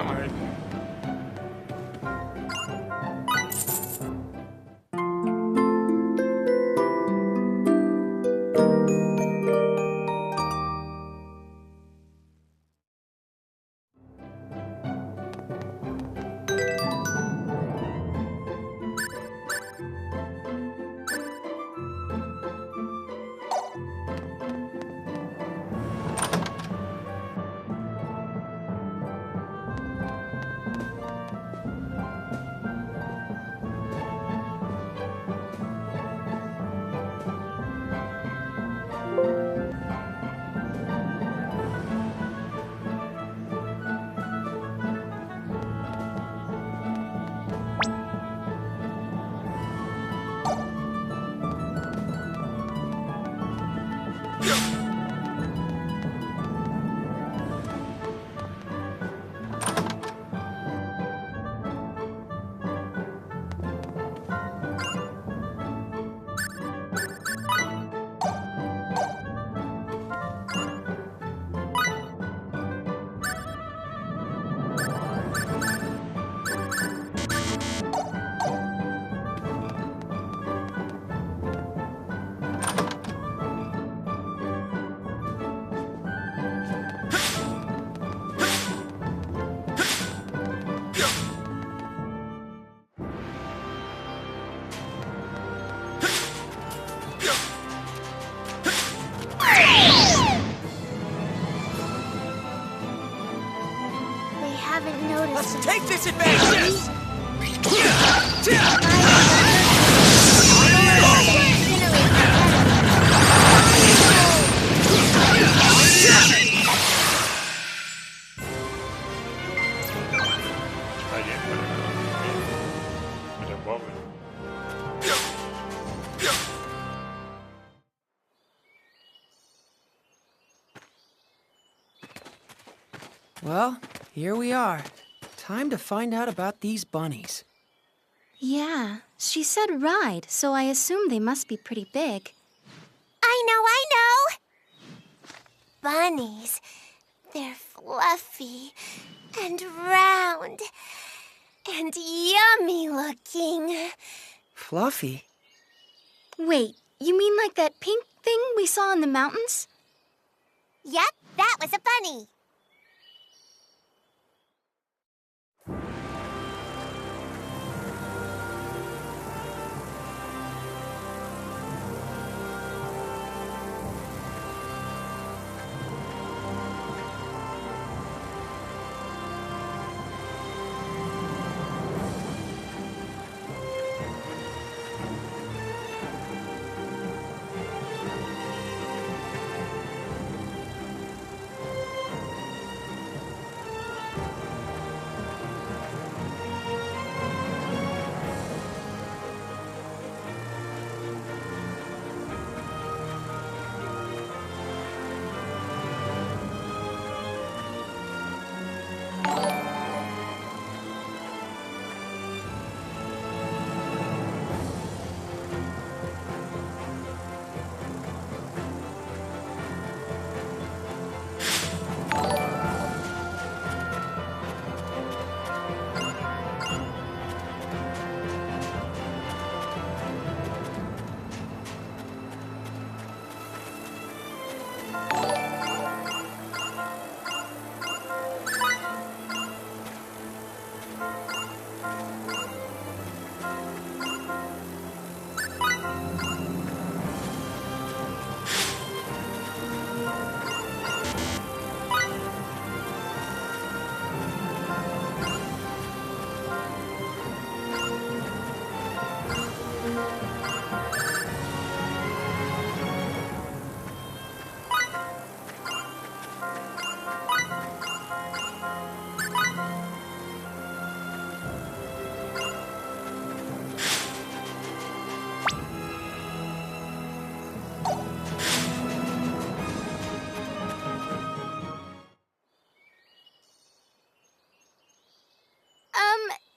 mais. Let's take this advantage! Well, here we are. Time to find out about these bunnies. Yeah, she said ride, so I assume they must be pretty big. I know! Bunnies. They're fluffy and round and yummy looking. Fluffy? Wait, you mean like that pink thing we saw in the mountains? Yep, that was a bunny.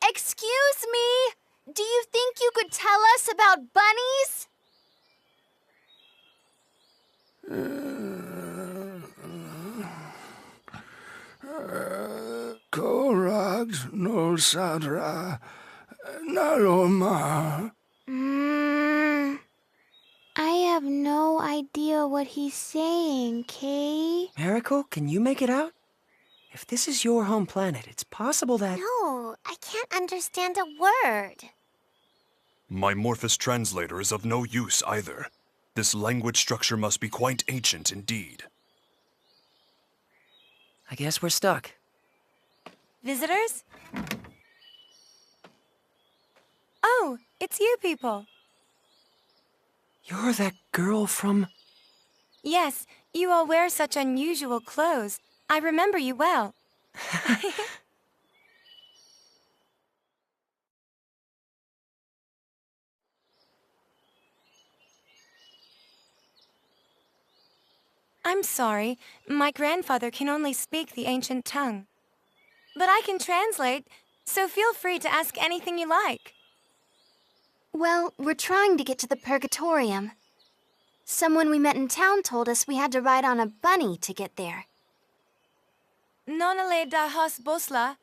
Excuse me? Do you think you could tell us about bunnies? Korag no sadra naloma. I have no idea what he's saying, Kay. Miracle, can you make it out? If this is your home planet, it's possible that... No, I can't understand a word. My Morphous translator is of no use either. This language structure must be quite ancient indeed. I guess we're stuck. Visitors? Oh, it's you people. You're that girl from... Yes, you all wear such unusual clothes. I remember you well. I'm sorry. My grandfather can only speak the ancient tongue. But I can translate, so feel free to ask anything you like. Well, we're trying to get to the Purgatorium. Someone we met in town told us we had to ride on a bunny to get there. Nonale da has bosla.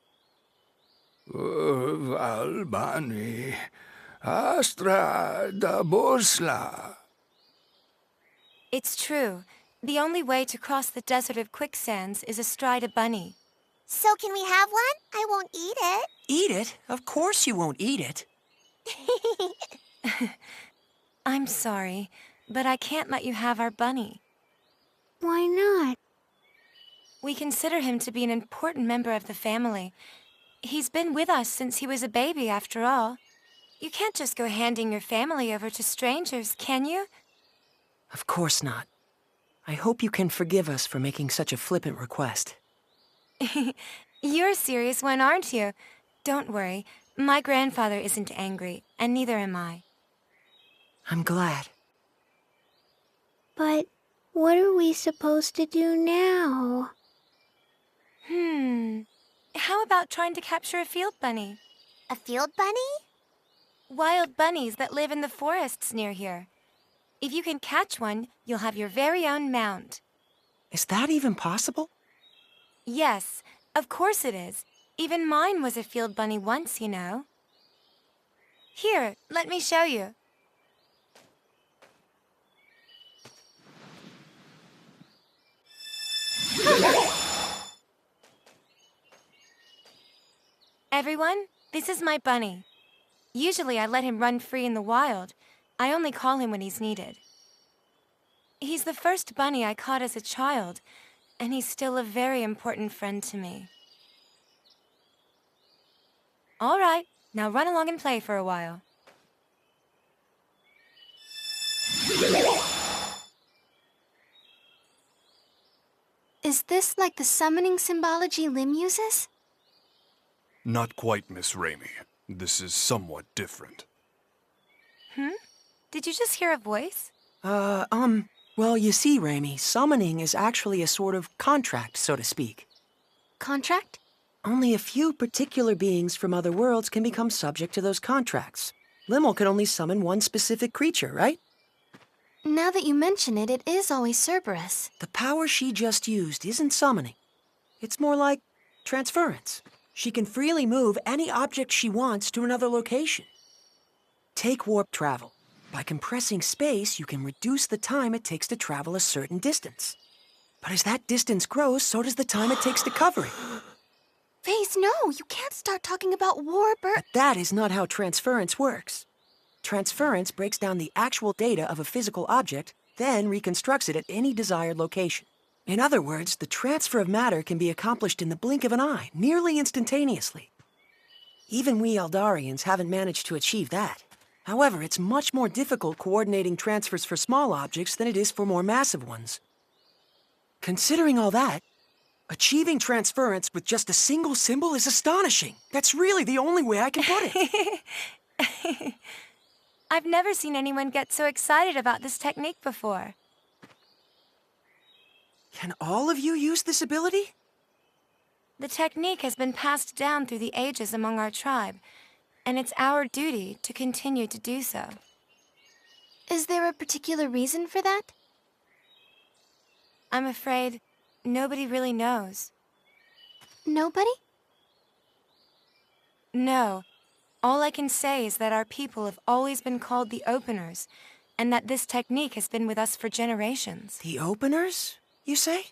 Valbani. Astra da Bosla. It's true. The only way to cross the desert of quicksands is astride a bunny. So can we have one? I won't eat it. Eat it? Of course you won't eat it. I'm sorry, but I can't let you have our bunny. Why not? We consider him to be an important member of the family. He's been with us since he was a baby, after all. You can't just go handing your family over to strangers, can you? Of course not. I hope you can forgive us for making such a flippant request. You're a serious one, aren't you? Don't worry. My grandfather isn't angry, and neither am I. I'm glad. But what are we supposed to do now? How about trying to capture a field bunny? A field bunny? Wild bunnies that live in the forests near here. If you can catch one, you'll have your very own mount. Is that even possible? Yes, of course it is. Even mine was a field bunny once, you know. Here, let me show you. Everyone, this is my bunny. Usually I let him run free in the wild. I only call him when he's needed. He's the first bunny I caught as a child, and he's still a very important friend to me. All right, now run along and play for a while. Is this like the summoning symbology Lim uses? Not quite, Miss Raimi. This is somewhat different. Did you just hear a voice? Well, you see, Raimi, summoning is actually a sort of contract, so to speak. Contract? Only a few particular beings from other worlds can become subject to those contracts. Limmel can only summon one specific creature, right? Now that you mention it, it is always Cerberus. The power she just used isn't summoning. It's more like transference. She can freely move any object she wants to another location. Take warp travel. By compressing space, you can reduce the time it takes to travel a certain distance. But as that distance grows, so does the time it takes to cover it. Faze, no! You can't start talking about warp or... But that is not how transference works. Transference breaks down the actual data of a physical object, then reconstructs it at any desired location. In other words, the transfer of matter can be accomplished in the blink of an eye, nearly instantaneously. Even we Eldarians haven't managed to achieve that. However, it's much more difficult coordinating transfers for small objects than it is for more massive ones. Considering all that, achieving transference with just a single symbol is astonishing. That's really the only way I can put it. I've never seen anyone get so excited about this technique before. Can all of you use this ability? The technique has been passed down through the ages among our tribe, and it's our duty to continue to do so. Is there a particular reason for that? I'm afraid nobody really knows. Nobody? No. All I can say is that our people have always been called the Openers, and that this technique has been with us for generations. The Openers, you say?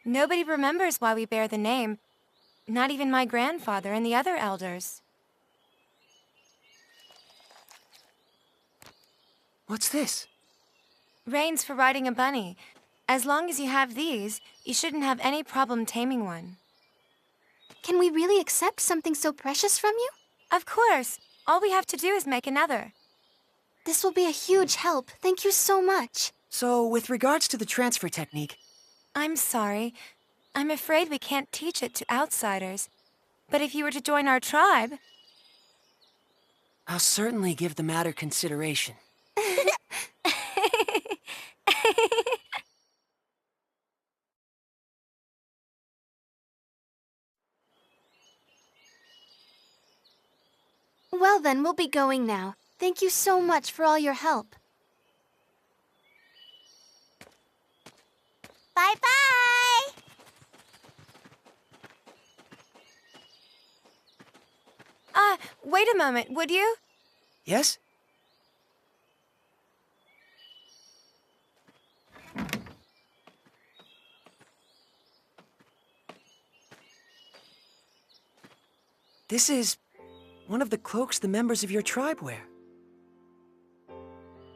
Nobody remembers why we bear the name, not even my grandfather and the other elders. What's this? Reins for riding a bunny. As long as you have these, you shouldn't have any problem taming one. Can we really accept something so precious from you? Of course. All we have to do is make another. This will be a huge help. Thank you so much. So, with regards to the transfer technique... I'm sorry. I'm afraid we can't teach it to outsiders. But if you were to join our tribe... I'll certainly give the matter consideration. Well then, we'll be going now. Thank you so much for all your help. Bye-bye! Wait a moment, would you? Yes? This is one of the cloaks the members of your tribe wear.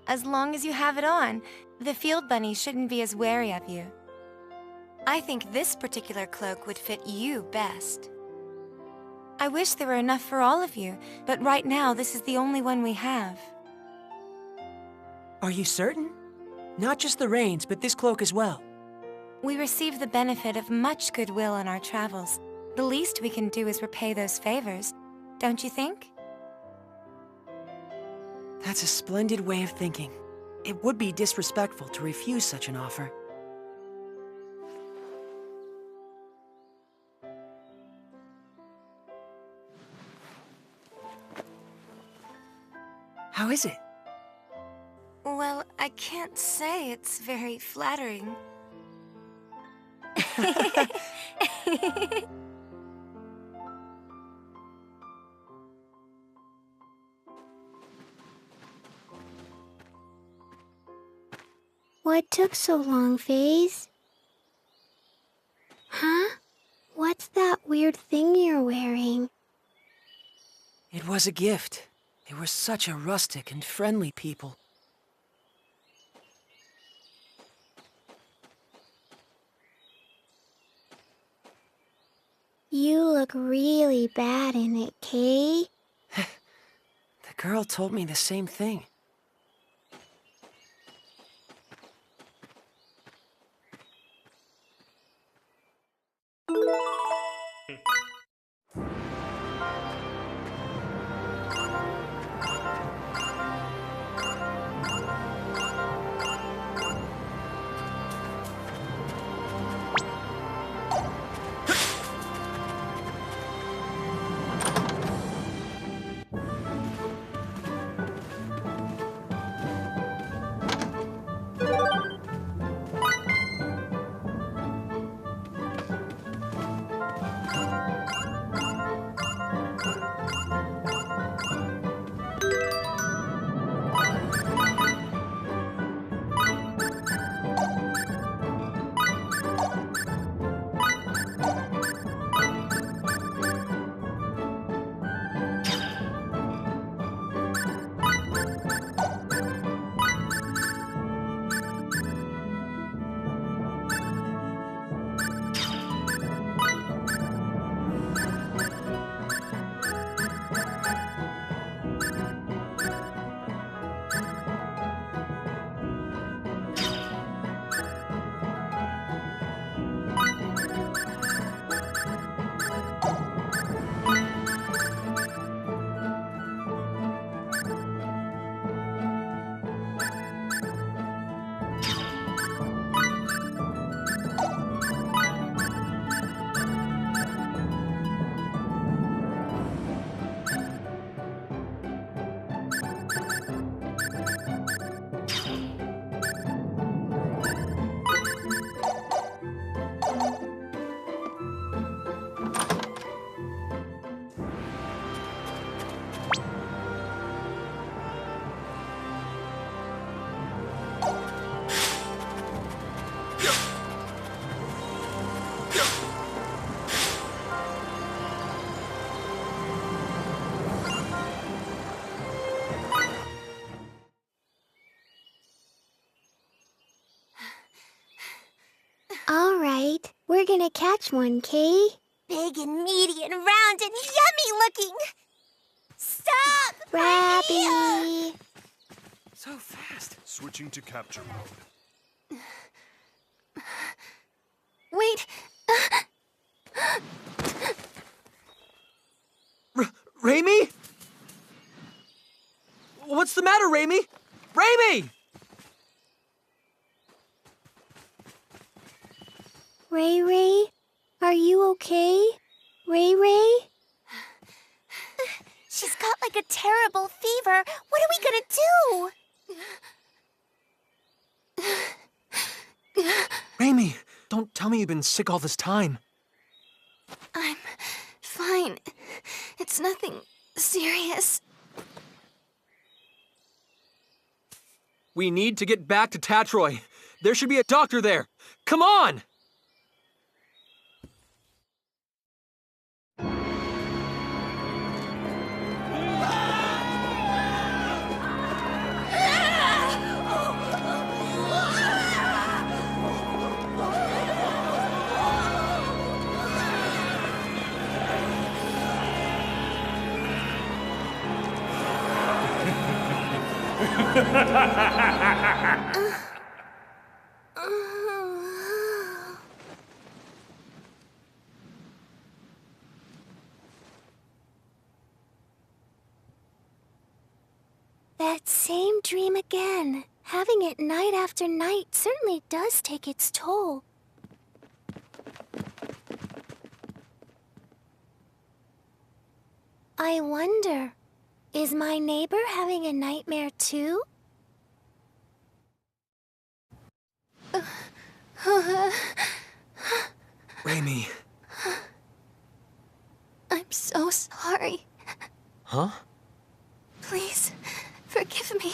As long as you have it on, the field bunny shouldn't be as wary of you. I think this particular cloak would fit you best. I wish there were enough for all of you, but right now this is the only one we have. Are you certain? Not just the reins, but this cloak as well. We receive the benefit of much goodwill on our travels. The least we can do is repay those favors, don't you think? That's a splendid way of thinking. It would be disrespectful to refuse such an offer. How is it? Well, I can't say it's very flattering. What took so long, Faze? Huh? What's that weird thing you're wearing? It was a gift. They were such a rustic and friendly people. You look really bad in it, Kay. The girl told me the same thing. All right, we're gonna catch one, Kay. Big and meaty and round and yummy looking. Stop! Rabby! So fast. Switching to capture mode. Wait. Raimi? What's the matter, Raimi? Raimi! Ray Ray, are you okay? Ray Ray? She's got like a terrible fever. What are we gonna do? Raimi, don't tell me you've been sick all this time. I'm fine. It's nothing serious. We need to get back to Tatroy. There should be a doctor there. Come on! That same dream again. Having it night after night certainly does take its toll. I wonder, is my neighbor having a nightmare too? Raimi. I'm so sorry. Huh? Please, forgive me.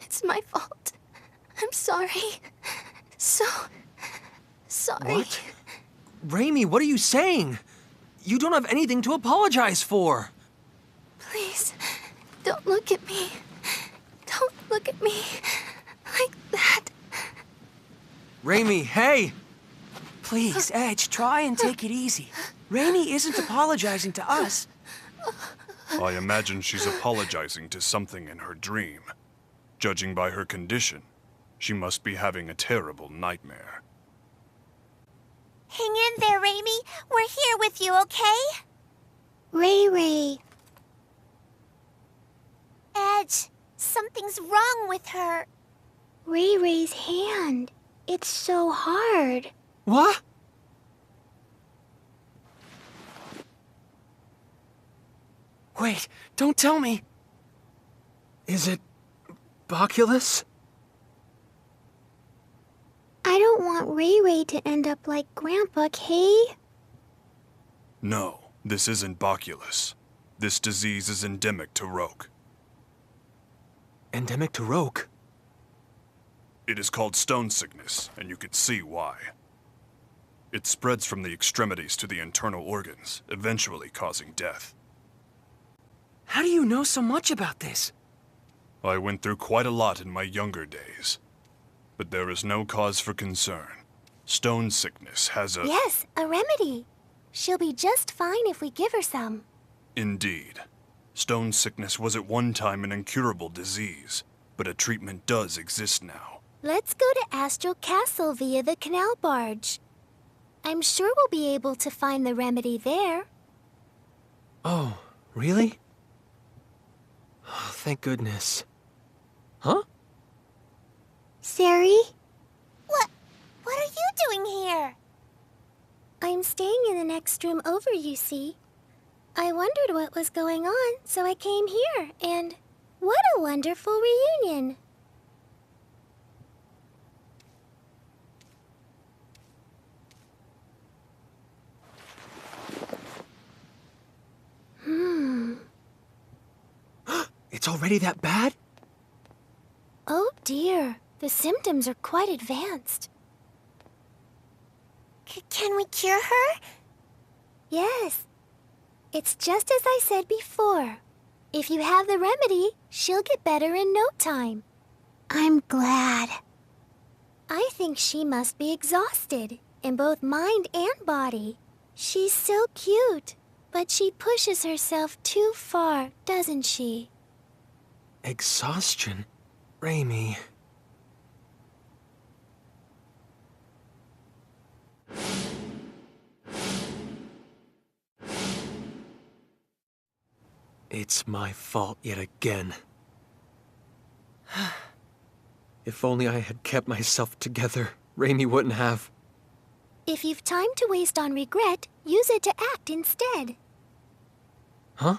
It's my fault. I'm sorry. So sorry. What? Raimi, what are you saying? You don't have anything to apologize for. Please, don't look at me. Don't look at me like that. Raimi, hey! Please, Edge, try and take it easy. Raimi isn't apologizing to us. I imagine she's apologizing to something in her dream. Judging by her condition, she must be having a terrible nightmare. Hang in there, Raimi. We're here with you, okay? Ray Ray. Edge, something's wrong with her. Ray Ray's hand. It's so hard. What? Wait, don't tell me. Is it Boculus? I don't want Ray Ray to end up like Grandpa, Kay. No, this isn't Boculus. This disease is endemic to Roke. Endemic to Roke? It is called stone sickness, and you can see why. It spreads from the extremities to the internal organs, eventually causing death. How do you know so much about this? I went through quite a lot in my younger days. But there is no cause for concern. Stone sickness has a... Yes, a remedy. She'll be just fine if we give her some. Indeed. Stone sickness was at one time an incurable disease, but a treatment does exist now. Let's go to Astral Castle via the canal barge. I'm sure we'll be able to find the remedy there. Oh, really? Oh, thank goodness. Huh? Sari? What are you doing here? I'm staying in the next room over, you see. I wondered what was going on, so I came here, and what a wonderful reunion. It's already that bad? Oh dear, the symptoms are quite advanced. Can we cure her? Yes. It's just as I said before. If you have the remedy, she'll get better in no time. I'm glad. I think she must be exhausted, in both mind and body. She's so cute, but she pushes herself too far, doesn't she? Exhaustion? Raimi. It's my fault yet again. If only I had kept myself together, Raimi wouldn't have. If you've time to waste on regret, use it to act instead. Huh?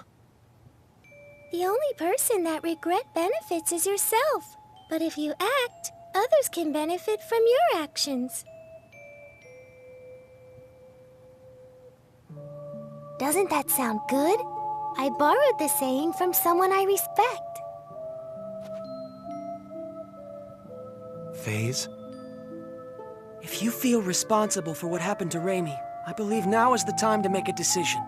The only person that regret benefits is yourself. But if you act, others can benefit from your actions. Doesn't that sound good? I borrowed the saying from someone I respect. Phase? If you feel responsible for what happened to Raimi, I believe now is the time to make a decision.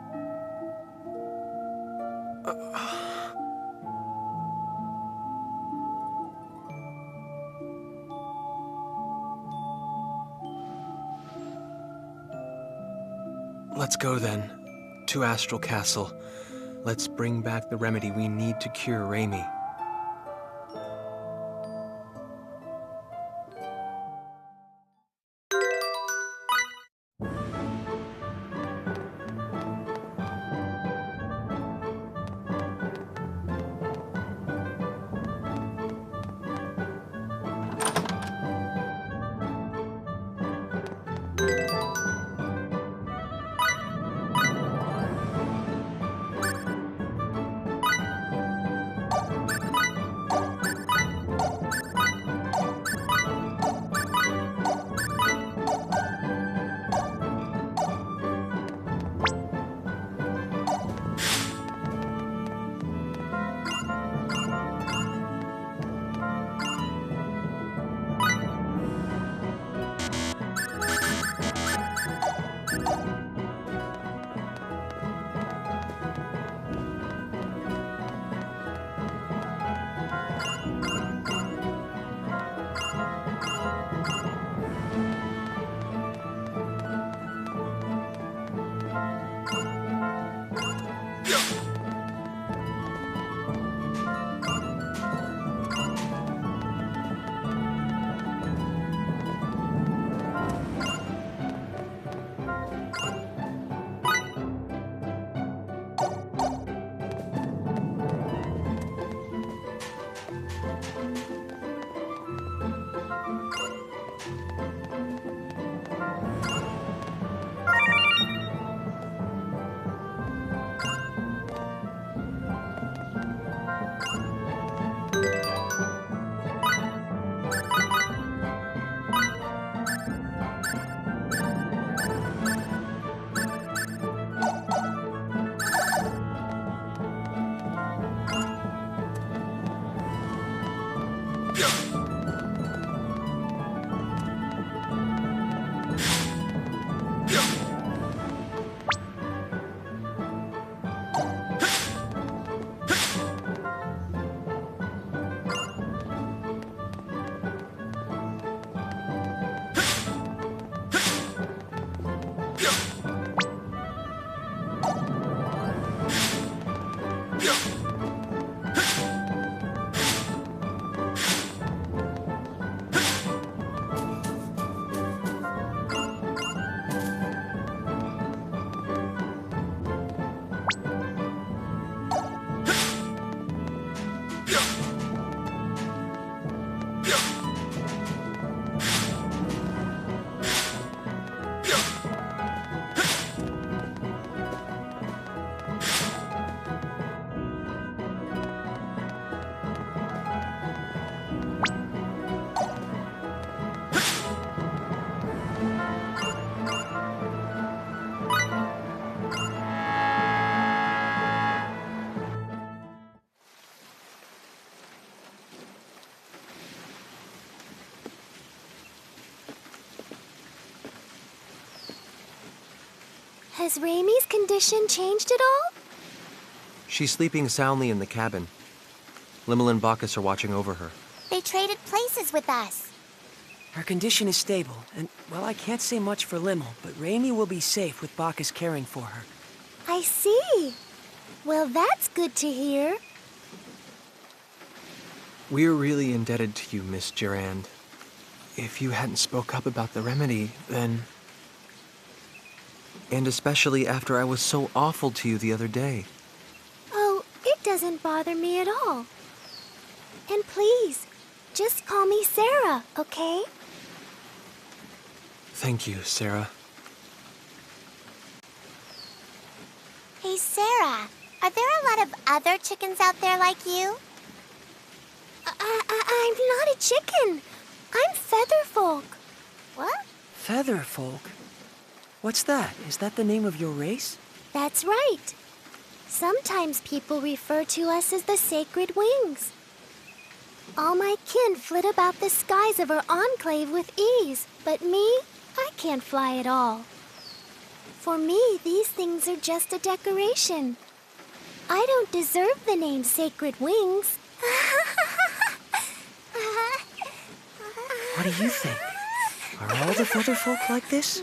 Let's go then, to Astral Castle. Let's bring back the remedy we need to cure Raimi. Has Raimi's condition changed at all? She's sleeping soundly in the cabin. Limmel and Bacchus are watching over her. They traded places with us. Her condition is stable, and, well, I can't say much for Limmel, but Raimi will be safe with Bacchus caring for her. I see. Well, that's good to hear. We're really indebted to you, Miss Durand. If you hadn't spoke up about the remedy, then... And especially after I was so awful to you the other day. Oh, it doesn't bother me at all. And please, just call me Sarah, okay? Thank you, Sarah. Hey, Sarah, are there a lot of other chickens out there like you? I'm not a chicken. I'm Featherfolk. What? Featherfolk? What's that? Is that the name of your race? That's right. Sometimes people refer to us as the Sacred Wings. All my kin flit about the skies of our enclave with ease, but me, I can't fly at all. For me, these things are just a decoration. I don't deserve the name Sacred Wings. What do you think? Are all the Featherfolk like this?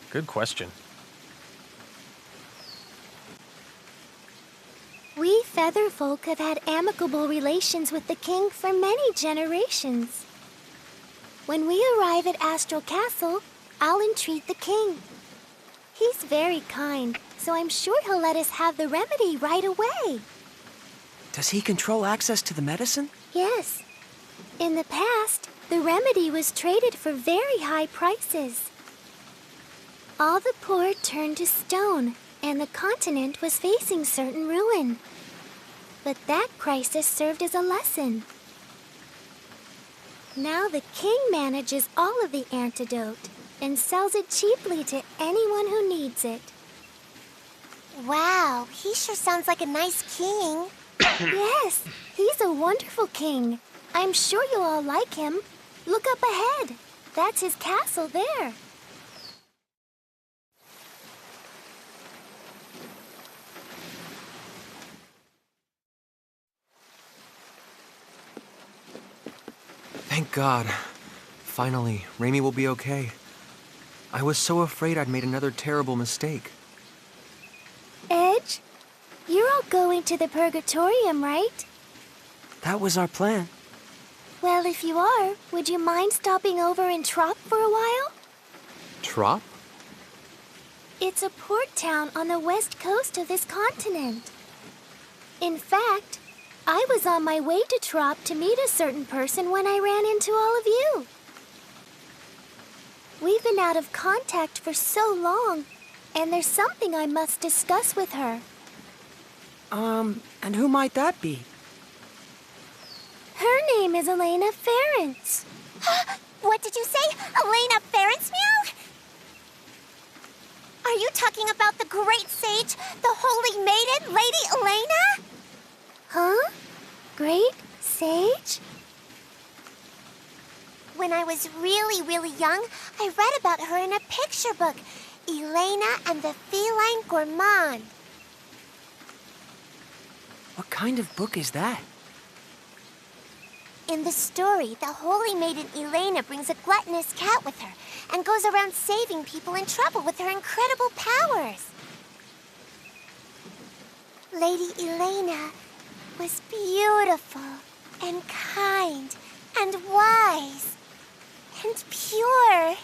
Good question. We Featherfolk have had amicable relations with the king for many generations. When we arrive at Astral Castle, I'll entreat the king. He's very kind, so I'm sure he'll let us have the remedy right away. Does he control access to the medicine? Yes. In the past, the remedy was traded for very high prices. All the poor turned to stone, and the continent was facing certain ruin. But that crisis served as a lesson. Now the king manages all of the antidote and sells it cheaply to anyone who needs it. Wow, he sure sounds like a nice king. Yes, he's a wonderful king. I'm sure you'll all like him. Look up ahead. That's his castle there. Thank God. Finally, Raimi will be okay. I was so afraid I'd made another terrible mistake. Edge, you're all going to the Purgatorium, right? That was our plan. Well, if you are, would you mind stopping over in Trop for a while? Trop? It's a port town on the west coast of this continent. In fact, I was on my way to Trop to meet a certain person when I ran into all of you. We've been out of contact for so long, and there's something I must discuss with her. And who might that be? Her name is Elena Ference. What did you say? Elena Ference-meow? Are you talking about the great sage, the holy maiden, Lady Elena? Huh? Great Sage? When I was really, really young, I read about her in a picture book, Elena and the Feline Gourmand. What kind of book is that? In the story, the holy maiden Elena brings a gluttonous cat with her and goes around saving people in trouble with her incredible powers. Lady Elena was beautiful and kind and wise and pure.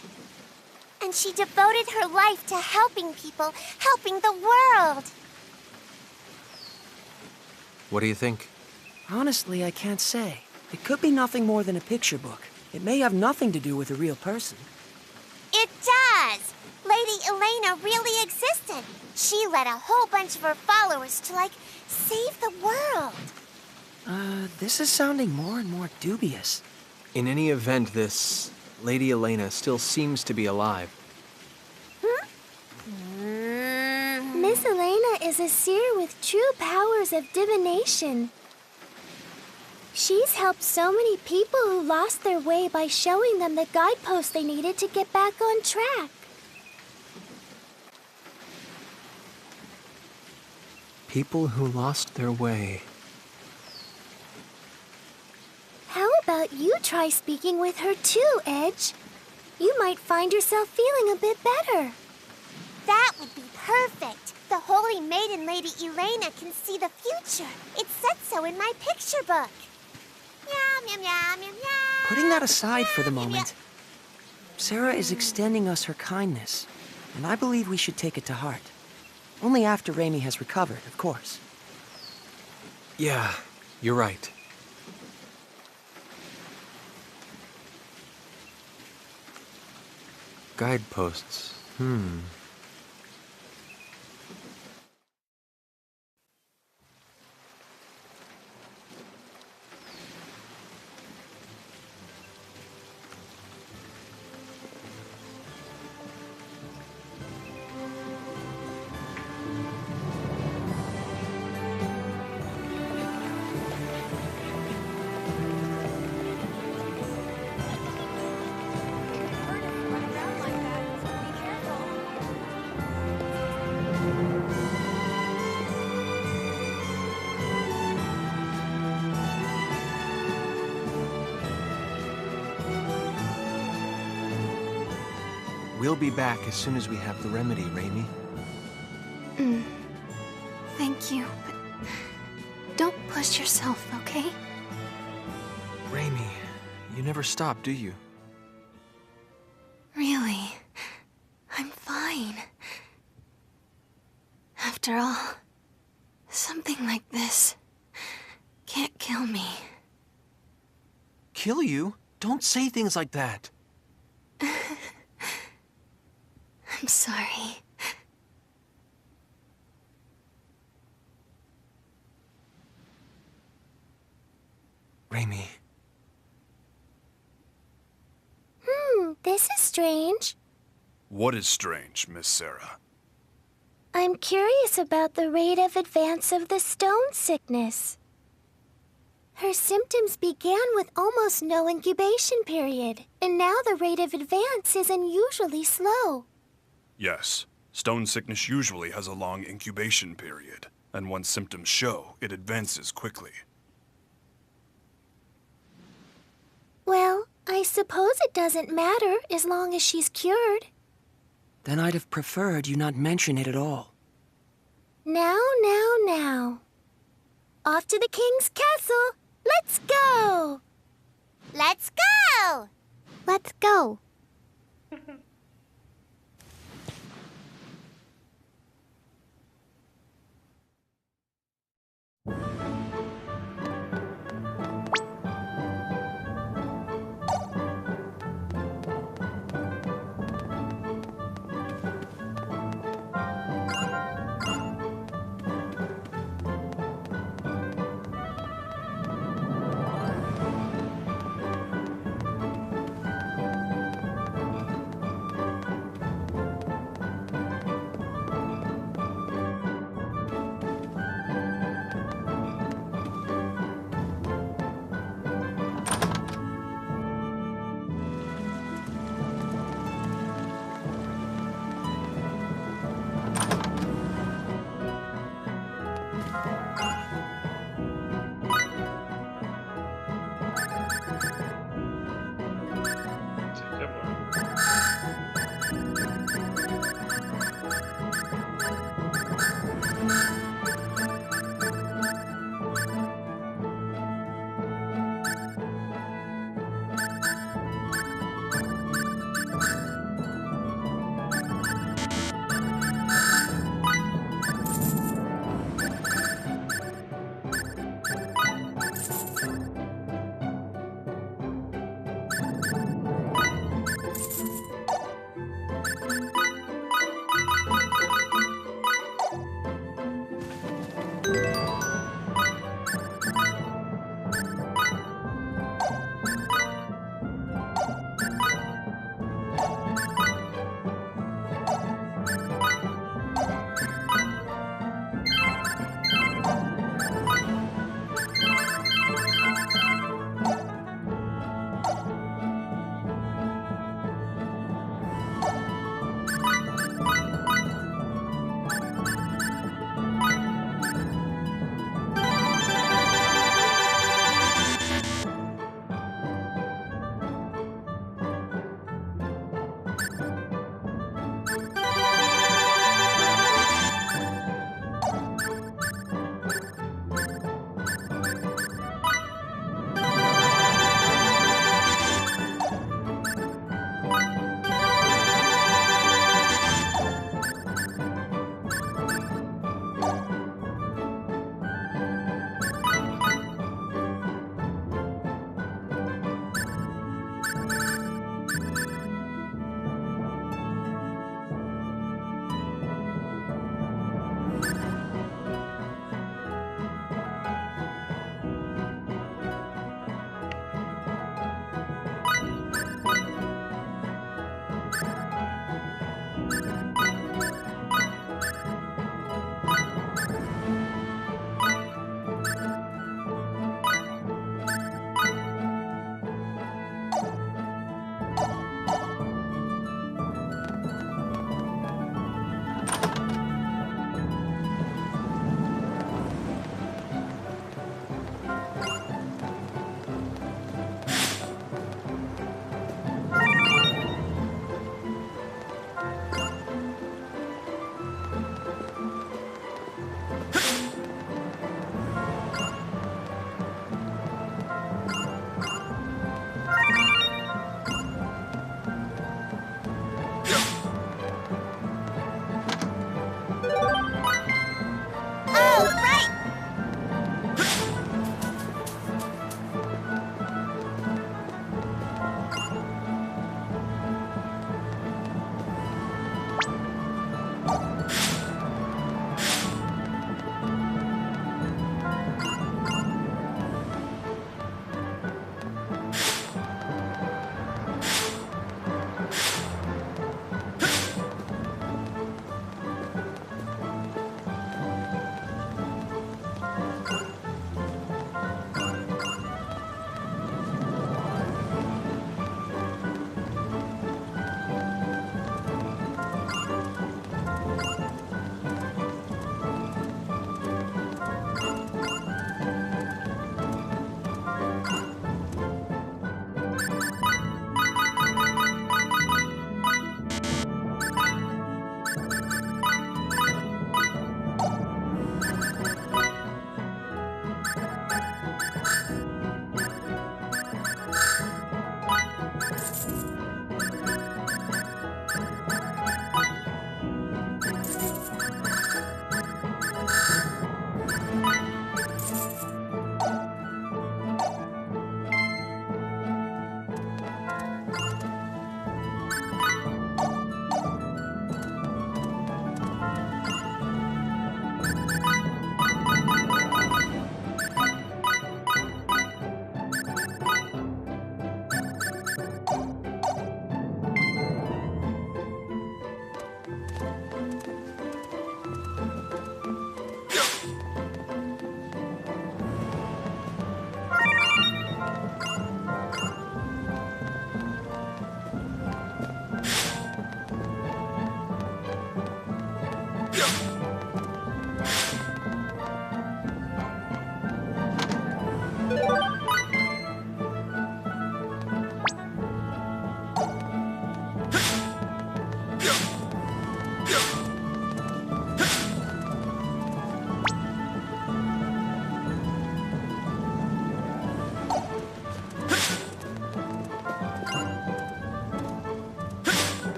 And she devoted her life to helping people, helping the world. What do you think? Honestly, I can't say. It could be nothing more than a picture book. It may have nothing to do with a real person. It does! Lady Elena really existed. She led a whole bunch of her followers to, save the world. This is sounding more and more dubious. In any event, this Lady Elena still seems to be alive. Miss Elena is a seer with true powers of divination. She's helped so many people who lost their way by showing them the guideposts they needed to get back on track. People who lost their way. How about about you try speaking with her too, Edge? You might find yourself feeling a bit better. That would be perfect. The Holy Maiden Lady Elena can see the future. It said so in my picture book. Meow, meow, meow, meow, meow. Putting that aside for the Meow, meow, moment, Sarah is extending us her kindness, and I believe we should take it to heart. Only after Raimi has recovered, of course. Yeah, you're right. Guideposts. We'll be back as soon as we have the remedy, Raimi. Thank you, but don't push yourself, okay? Raimi, you never stop, do you? Really, I'm fine. After all, something like this can't kill me. Kill you? Don't say things like that. I'm sorry. Raimi. This is strange. What is strange, Miss Sarah? I'm curious about the rate of advance of the stone sickness. Her symptoms began with almost no incubation period, and now the rate of advance is unusually slow. Yes, stone sickness usually has a long incubation period, and once symptoms show, it advances quickly. Well, I suppose it doesn't matter as long as she's cured. Then I'd have preferred you not mention it at all. Now. Off to the king's castle. Let's go! Let's go! Let's go.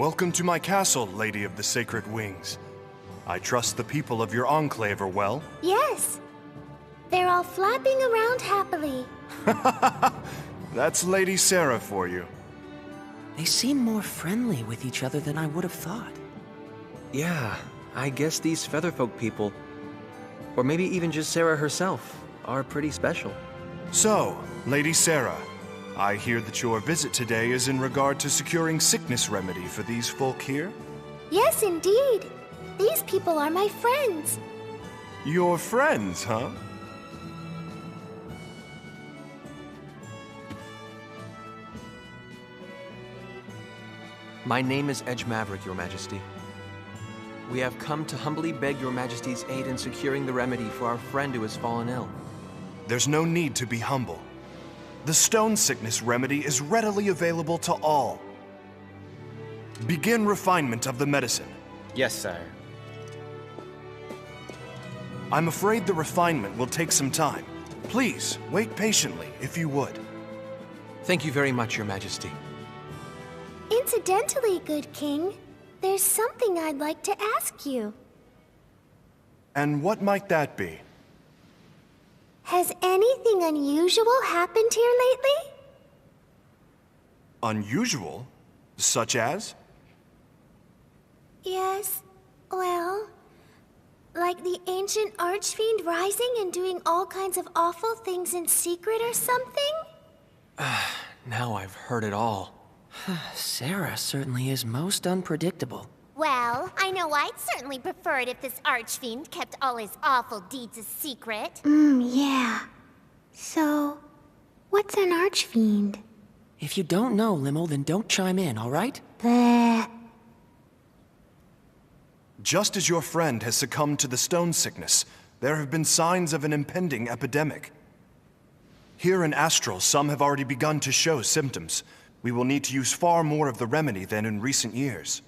Welcome to my castle, Lady of the Sacred Wings. I trust the people of your enclave are well. Yes. They're all flapping around happily. That's Lady Sarah for you. They seem more friendly with each other than I would have thought. Yeah, I guess these Featherfolk people, or maybe even just Sarah herself, are pretty special. So, Lady Sarah, I hear that your visit today is in regard to securing sickness remedy for these folk here? Yes, indeed. These people are my friends. Your friends, huh? My name is Edge Maverick, Your Majesty. We have come to humbly beg Your Majesty's aid in securing the remedy for our friend who has fallen ill. There's no need to be humble. The stone sickness remedy is readily available to all. Begin refinement of the medicine. Yes, sire. I'm afraid the refinement will take some time. Please, wait patiently, if you would. Thank you very much, Your Majesty. Incidentally, good king, there's something I'd like to ask you. And what might that be? Has anything unusual happened here lately? Unusual? Such as? Yes, well, like the ancient archfiend rising and doing all kinds of awful things in secret or something? Now I've heard it all. Sarah certainly is most unpredictable. Well, I know I'd certainly prefer it if this archfiend kept all his awful deeds a secret. Yeah. So, what's an archfiend? If you don't know, Limo, then don't chime in, all right? Bleh. Just as your friend has succumbed to the stone sickness, there have been signs of an impending epidemic. Here in Astral, some have already begun to show symptoms. We will need to use far more of the remedy than in recent years.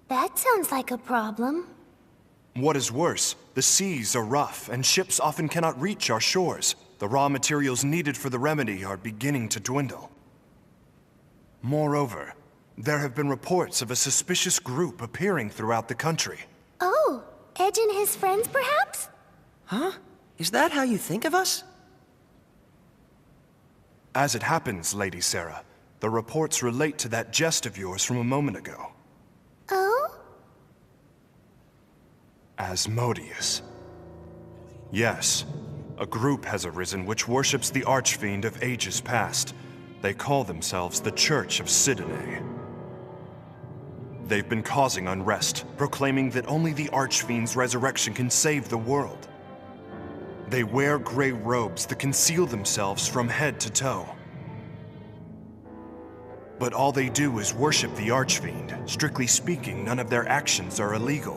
That sounds like a problem. What is worse, the seas are rough, and ships often cannot reach our shores. The raw materials needed for the remedy are beginning to dwindle. Moreover, there have been reports of a suspicious group appearing throughout the country. Oh, Edge and his friends, perhaps? Huh? Is that how you think of us? As it happens, Lady Sarah, the reports relate to that jest of yours from a moment ago. Oh? Asmodeus. Yes, a group has arisen which worships the Archfiend of ages past. They call themselves the Church of Sidene. They've been causing unrest, proclaiming that only the Archfiend's resurrection can save the world. They wear gray robes that conceal themselves from head to toe. But all they do is worship the Archfiend. Strictly speaking, none of their actions are illegal.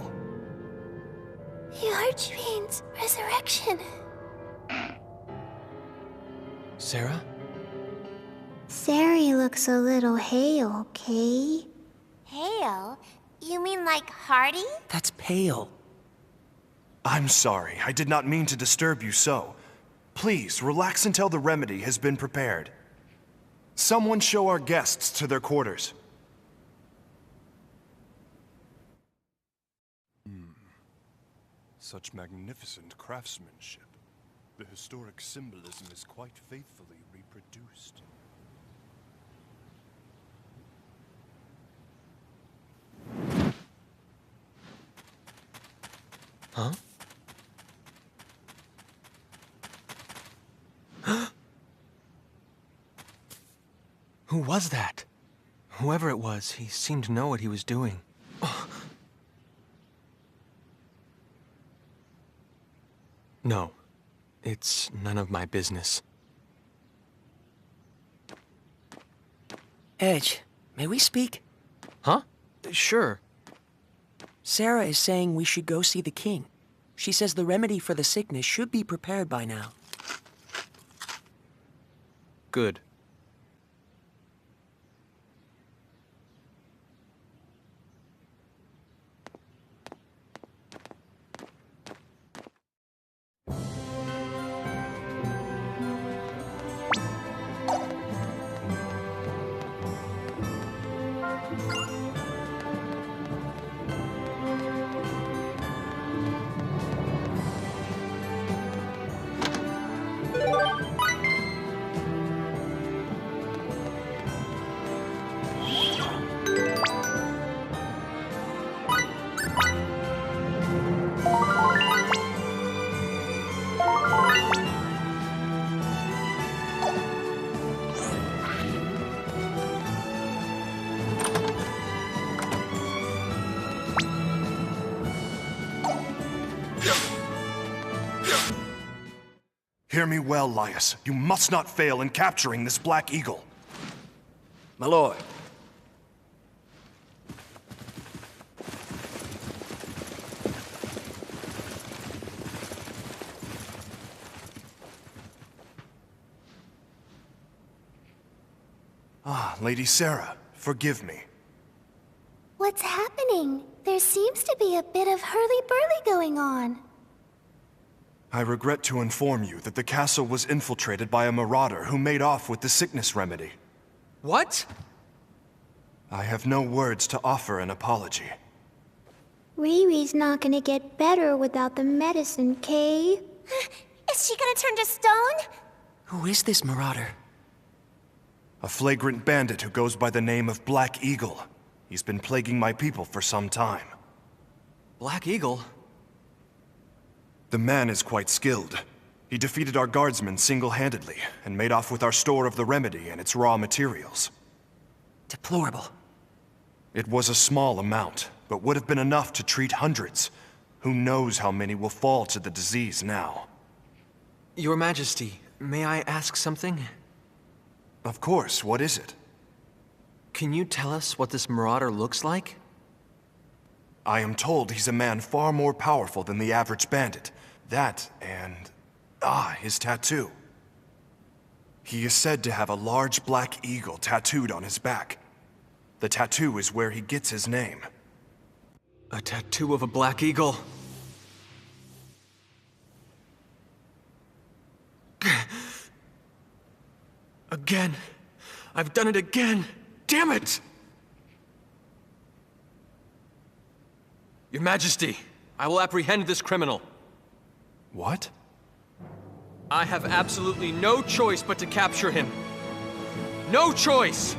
The Archfiend's resurrection. Sarah? Sari looks a little hale, Kay. Hale? You mean like Hardy? That's pale. I'm sorry, I did not mean to disturb you so. Please, relax until the remedy has been prepared. Someone show our guests to their quarters. Such magnificent craftsmanship. The historic symbolism is quite faithfully reproduced. Huh? Who was that? Whoever it was, he seemed to know what he was doing. No, it's none of my business. Edge, may we speak? Huh? Sure. Sarah is saying we should go see the king. She says the remedy for the sickness should be prepared by now. Good. Hear me well, Laius. You must not fail in capturing this Black Eagle. My lord. Ah, Lady Sarah, forgive me. What's happening? There seems to be a bit of hurly-burly going on. I regret to inform you that the castle was infiltrated by a marauder who made off with the sickness remedy. What? I have no words to offer an apology. Riri's not gonna get better without the medicine, Kay. Is she gonna turn to stone? Who is this marauder? A flagrant bandit who goes by the name of Black Eagle. He's been plaguing my people for some time. Black Eagle? The man is quite skilled. He defeated our guardsmen single-handedly and made off with our store of the remedy and its raw materials. Deplorable. It was a small amount, but would have been enough to treat hundreds. Who knows how many will fall to the disease now? Your Majesty, may I ask something? Of course, what is it? Can you tell us what this marauder looks like? I am told he's a man far more powerful than the average bandit. That and... his tattoo. He is said to have a large black eagle tattooed on his back. The tattoo is where he gets his name. A tattoo of a black eagle. Again. I've done it again. Damn it! Your Majesty, I will apprehend this criminal. What? I have absolutely no choice but to capture him. No choice!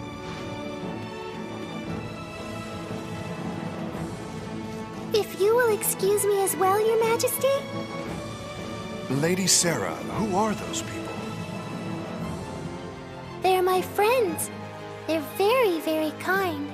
If you will excuse me as well, Your Majesty? Lady Sarah, who are those people? They're my friends. They're very, very kind.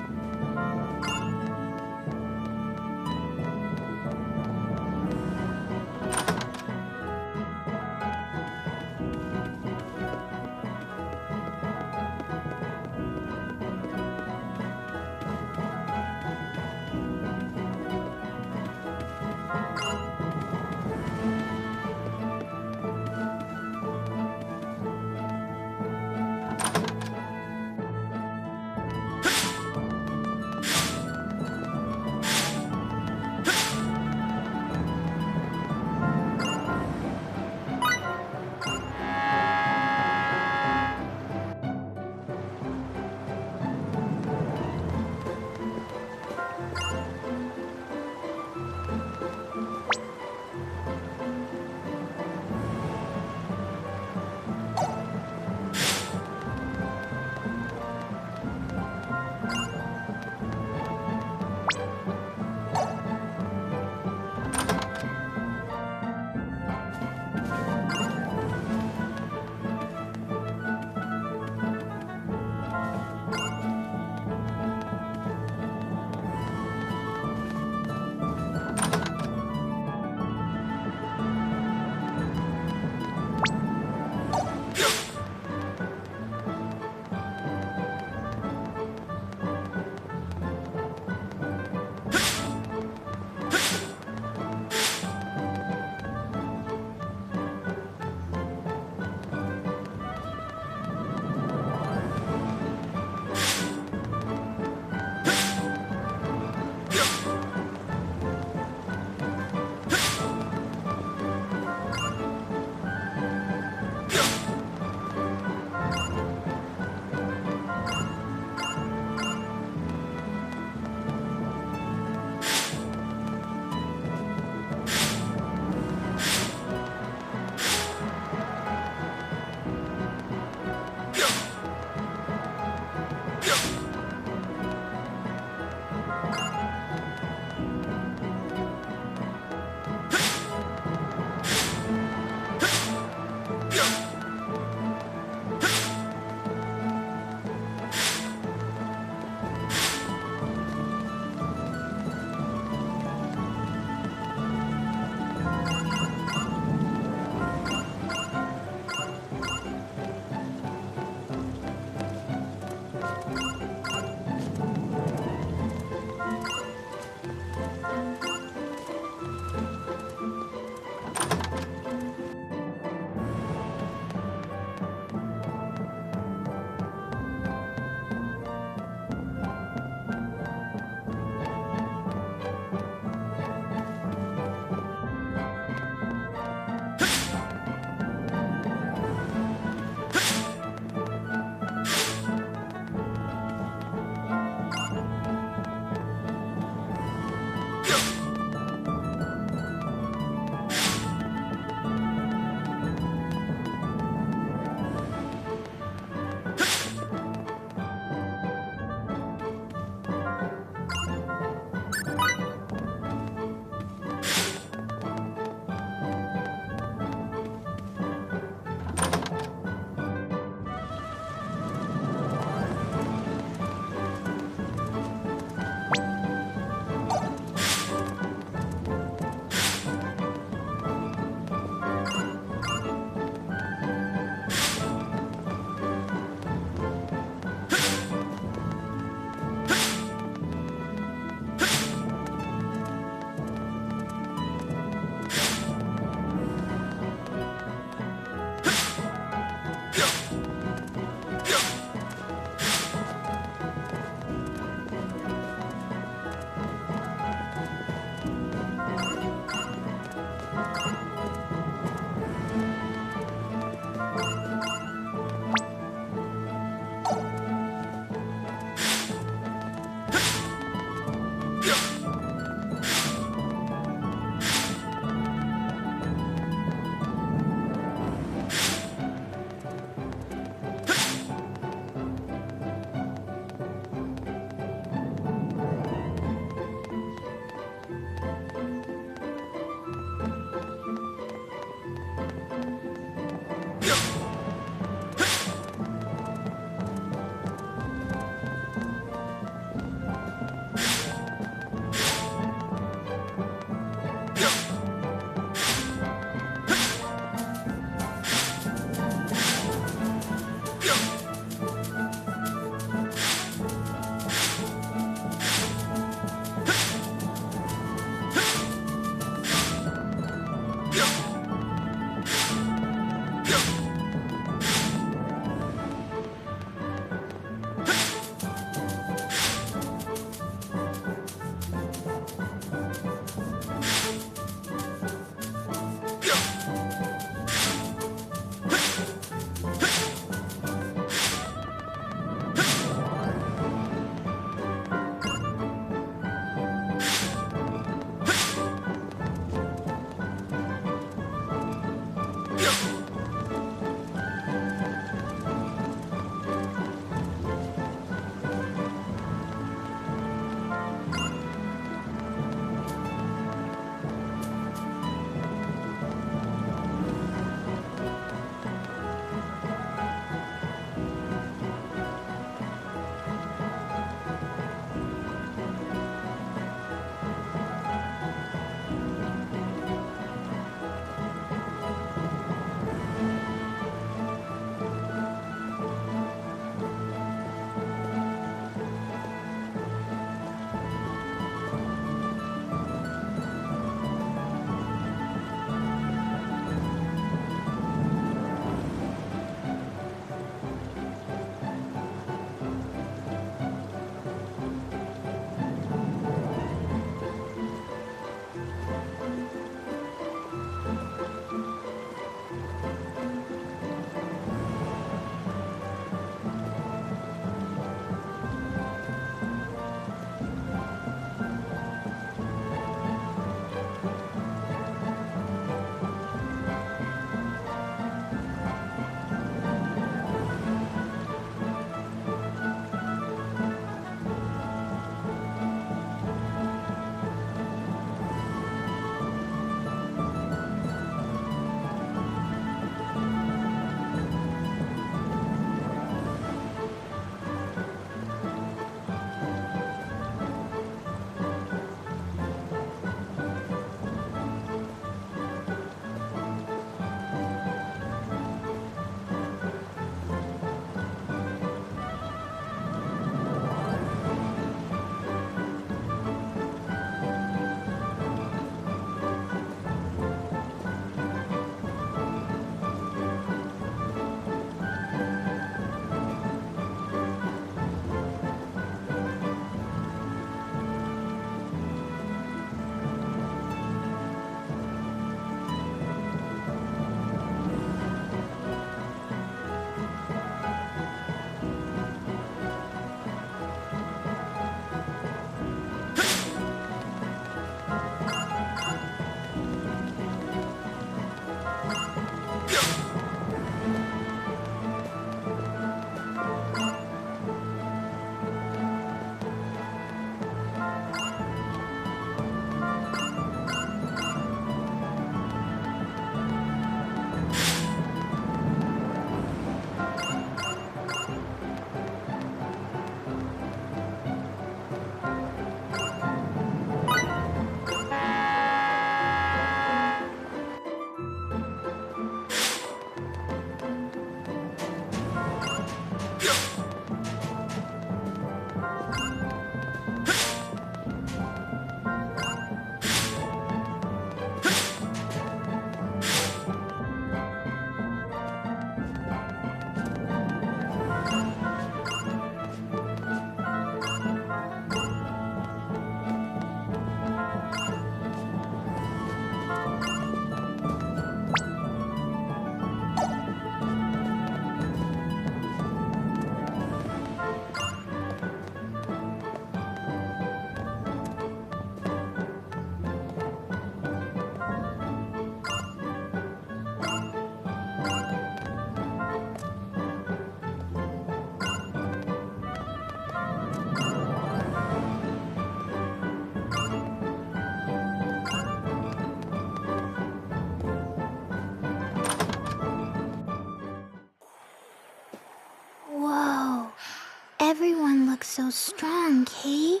Everyone looks so strong, Kay.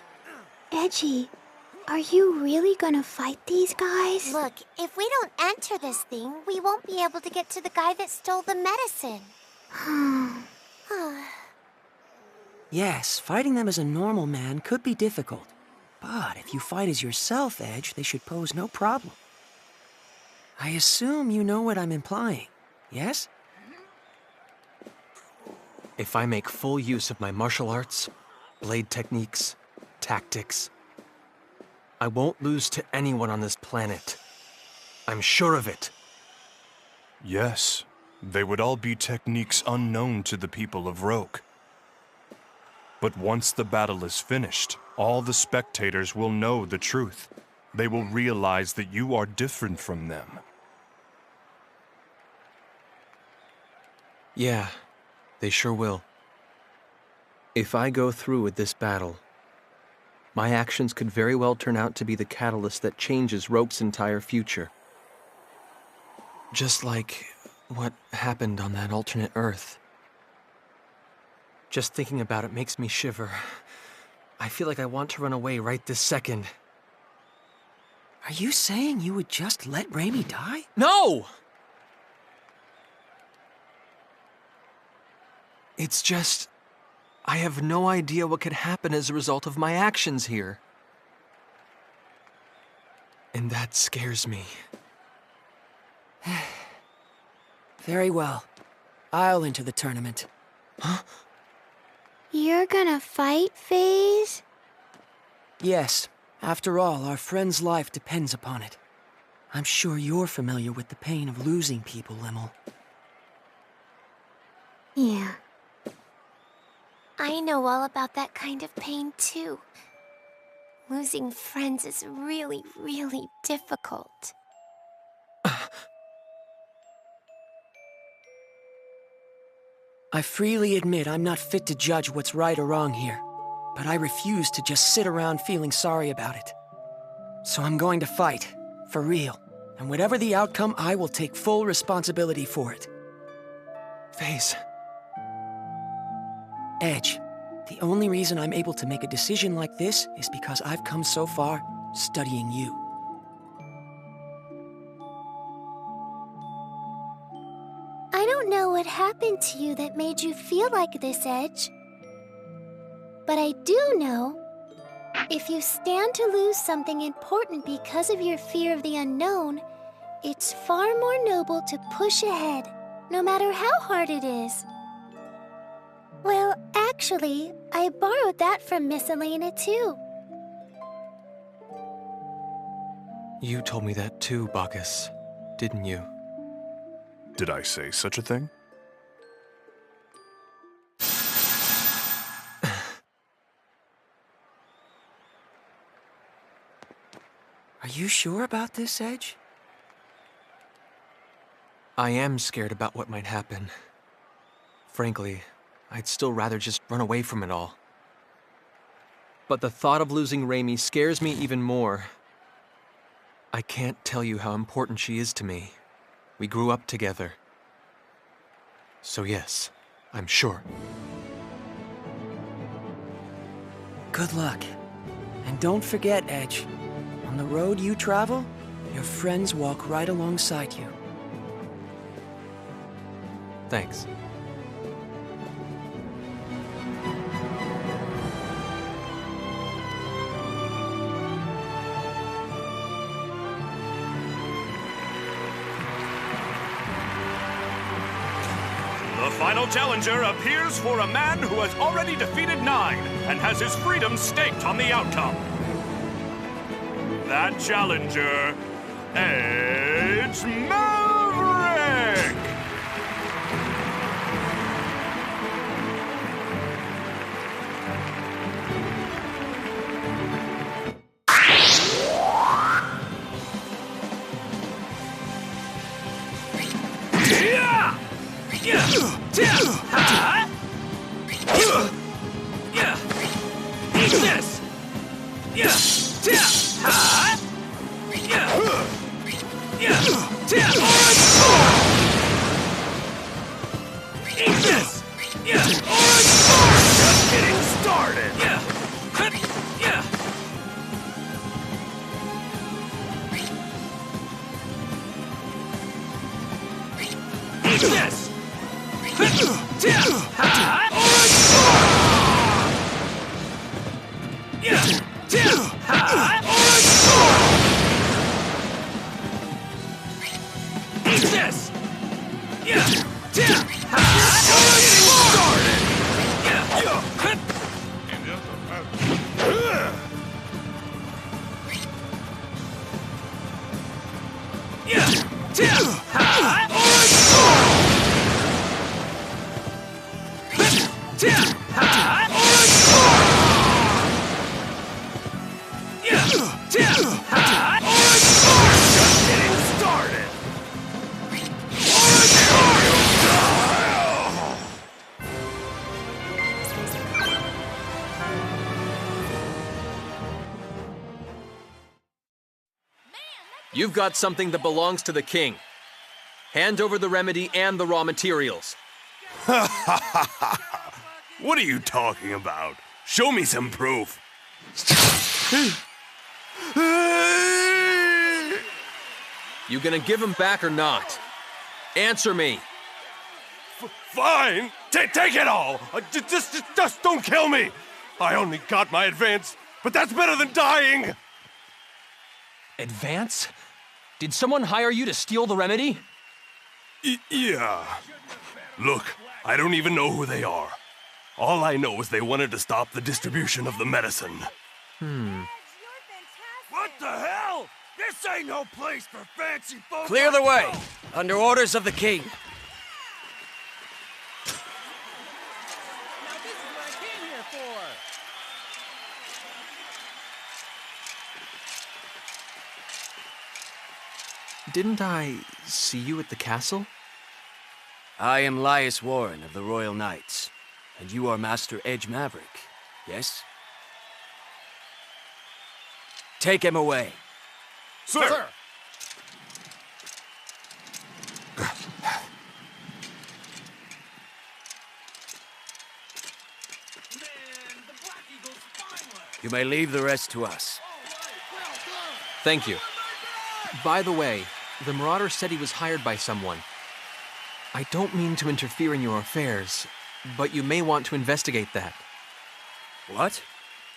Edgy, are you really gonna fight these guys? Look, if we don't enter this thing, we won't be able to get to the guy that stole the medicine. Yes, fighting them as a normal man could be difficult. But if you fight as yourself, Edge, they should pose no problem. I assume you know what I'm implying, yes? If I make full use of my martial arts, blade techniques, tactics, I won't lose to anyone on this planet. I'm sure of it. Yes, they would all be techniques unknown to the people of Roke. But once the battle is finished, all the spectators will know the truth. They will realize that you are different from them. Yeah, they sure will. If I go through with this battle, my actions could very well turn out to be the catalyst that changes Roke's entire future. Just like what happened on that alternate Earth. Just thinking about it makes me shiver. I feel like I want to run away right this second. Are you saying you would just let Raimi die? No! It's just, I have no idea what could happen as a result of my actions here. And that scares me. Very well. I'll enter the tournament. Huh? You're gonna fight, FaZe? Yes. After all, our friend's life depends upon it. I'm sure you're familiar with the pain of losing people, Limmel. Yeah. I know all about that kind of pain, too. Losing friends is really, really difficult. I freely admit I'm not fit to judge what's right or wrong here, but I refuse to just sit around feeling sorry about it. So I'm going to fight, for real, and whatever the outcome, I will take full responsibility for it. FaZe. Edge, the only reason I'm able to make a decision like this is because I've come so far studying you. I don't know what happened to you that made you feel like this, Edge. But I do know, if you stand to lose something important because of your fear of the unknown, it's far more noble to push ahead, no matter how hard it is. Well, actually, I borrowed that from Miss Elena, too. You told me that too, Bacchus, didn't you? Did I say such a thing? Are you sure about this, Edge? I am scared about what might happen. Frankly, I'd still rather just run away from it all. But the thought of losing Raimi scares me even more. I can't tell you how important she is to me. We grew up together. So yes, I'm sure. Good luck. And don't forget, Edge, on the road you travel, your friends walk right alongside you. Thanks. The final challenger appears for a man who has already defeated 9 and has his freedom staked on the outcome. That challenger, Edge Maverick! Eat this! Orange Sword! Just kidding, Eat this! Eat this! You've got something that belongs to the king. Hand over the remedy and the raw materials. What are you talking about? Show me some proof. You gonna give him back or not? Answer me. Fine. Take it all. Just don't kill me. I only got my advance, but that's better than dying. Advance? Did someone hire you to steal the remedy? Yeah. Look, I don't even know who they are. All I know is they wanted to stop the distribution of the medicine. What the hell? This ain't no place for fancy folks. Clear the way, under orders of the king. Didn't I see you at the castle? I am Lias Warren of the Royal Knights, and you are Master Edge Maverick, yes? Take him away. Sir! You may leave the rest to us. Thank you. By the way, the Marauder said he was hired by someone. I don't mean to interfere in your affairs, but you may want to investigate that. What?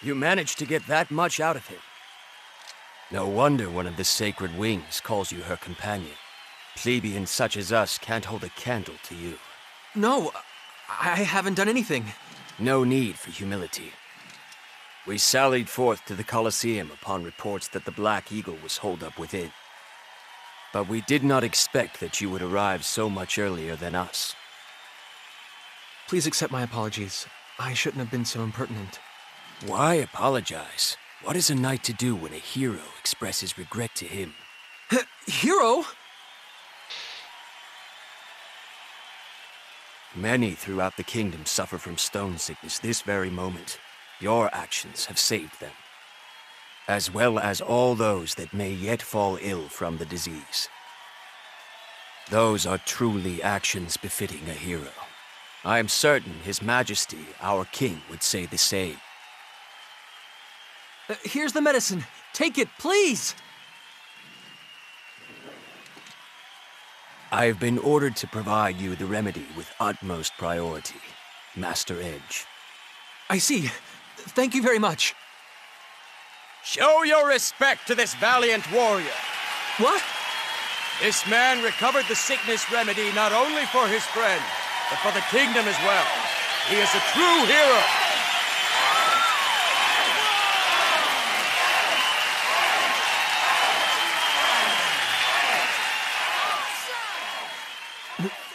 You managed to get that much out of him? No wonder one of the Sacred Wings calls you her companion. Plebeians such as us can't hold a candle to you. No, I haven't done anything. No need for humility. We sallied forth to the Colosseum upon reports that the Black Eagle was holed up within. But we did not expect that you would arrive so much earlier than us. Please accept my apologies. I shouldn't have been so impertinent. Why apologize? What is a knight to do when a hero expresses regret to him? Hero? Many throughout the kingdom suffer from stone sickness this very moment. Your actions have saved them, as well as all those that may yet fall ill from the disease. Those are truly actions befitting a hero. I am certain His Majesty, our king, would say the same. Here's the medicine. Take it, please! I have been ordered to provide you the remedy with utmost priority, Master Edge. I see. Thank you very much. Show your respect to this valiant warrior. What? This man recovered the sickness remedy not only for his friend, but for the kingdom as well. He is a true hero.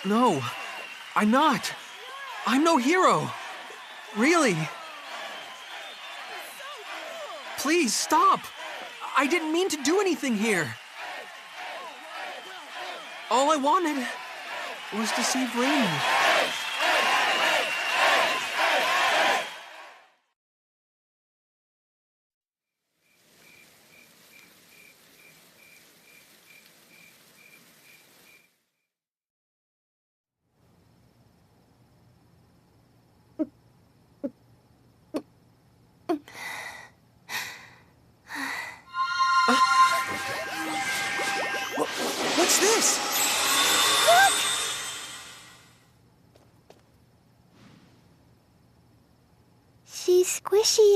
No, I'm not. I'm no hero. Really. Please, stop. I didn't mean to do anything here. All I wanted was to save Rainy. What's this? Look!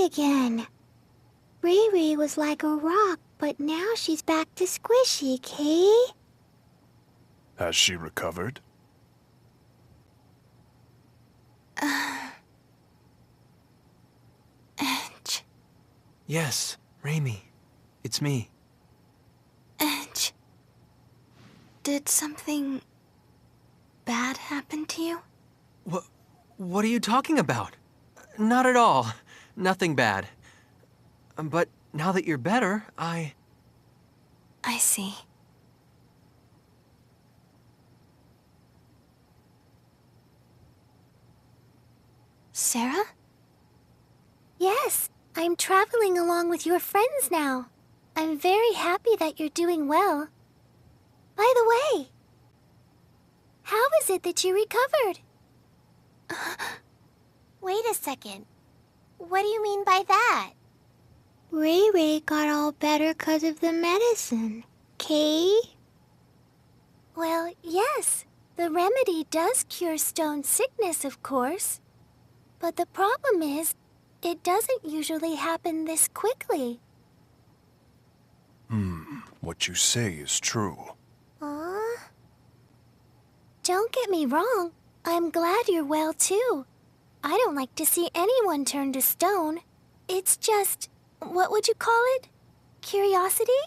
squishy again. Riri was like a rock, but now she's back to squishy, Kay. Has she recovered? Edge. Yes, Raimi. It's me. Edge. Did something bad happen to you? What are you talking about? Not at all. Nothing bad. But now that you're better, I see. Sarah? Yes, I'm traveling along with your friends now. I'm very happy that you're doing well. By the way, how is it that you recovered? Wait a second. What do you mean by that? Ray got all better 'cause of the medicine. Kay? Well, yes. The remedy does cure stone sickness, of course. But the problem is, it doesn't usually happen this quickly. What you say is true. Don't get me wrong. I'm glad you're well, too. I don't like to see anyone turn to stone. It's just, what would you call it? Curiosity?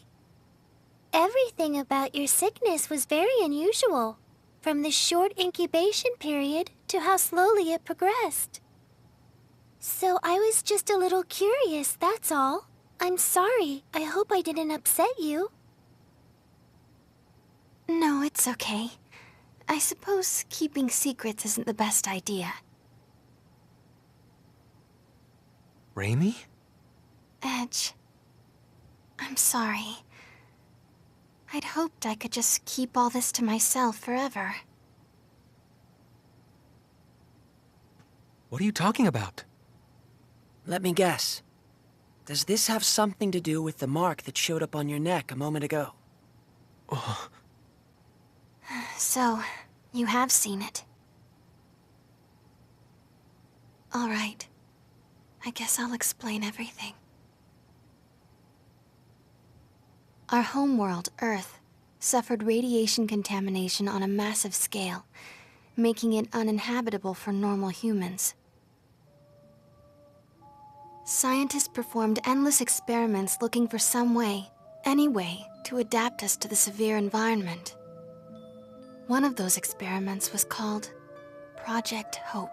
Everything about your sickness was very unusual, from the short incubation period to how slowly it progressed. So I was just a little curious, that's all. I'm sorry. I hope I didn't upset you. No, it's okay. I suppose keeping secrets isn't the best idea. Raimi? Edge. I'm sorry. I'd hoped I could just keep all this to myself forever. What are you talking about? Let me guess. Does this have something to do with the mark that showed up on your neck a moment ago? Oh. So, you have seen it. All right. I guess I'll explain everything. Our homeworld, Earth, suffered radiation contamination on a massive scale, making it uninhabitable for normal humans. Scientists performed endless experiments looking for some way, any way, to adapt us to the severe environment. One of those experiments was called Project Hope.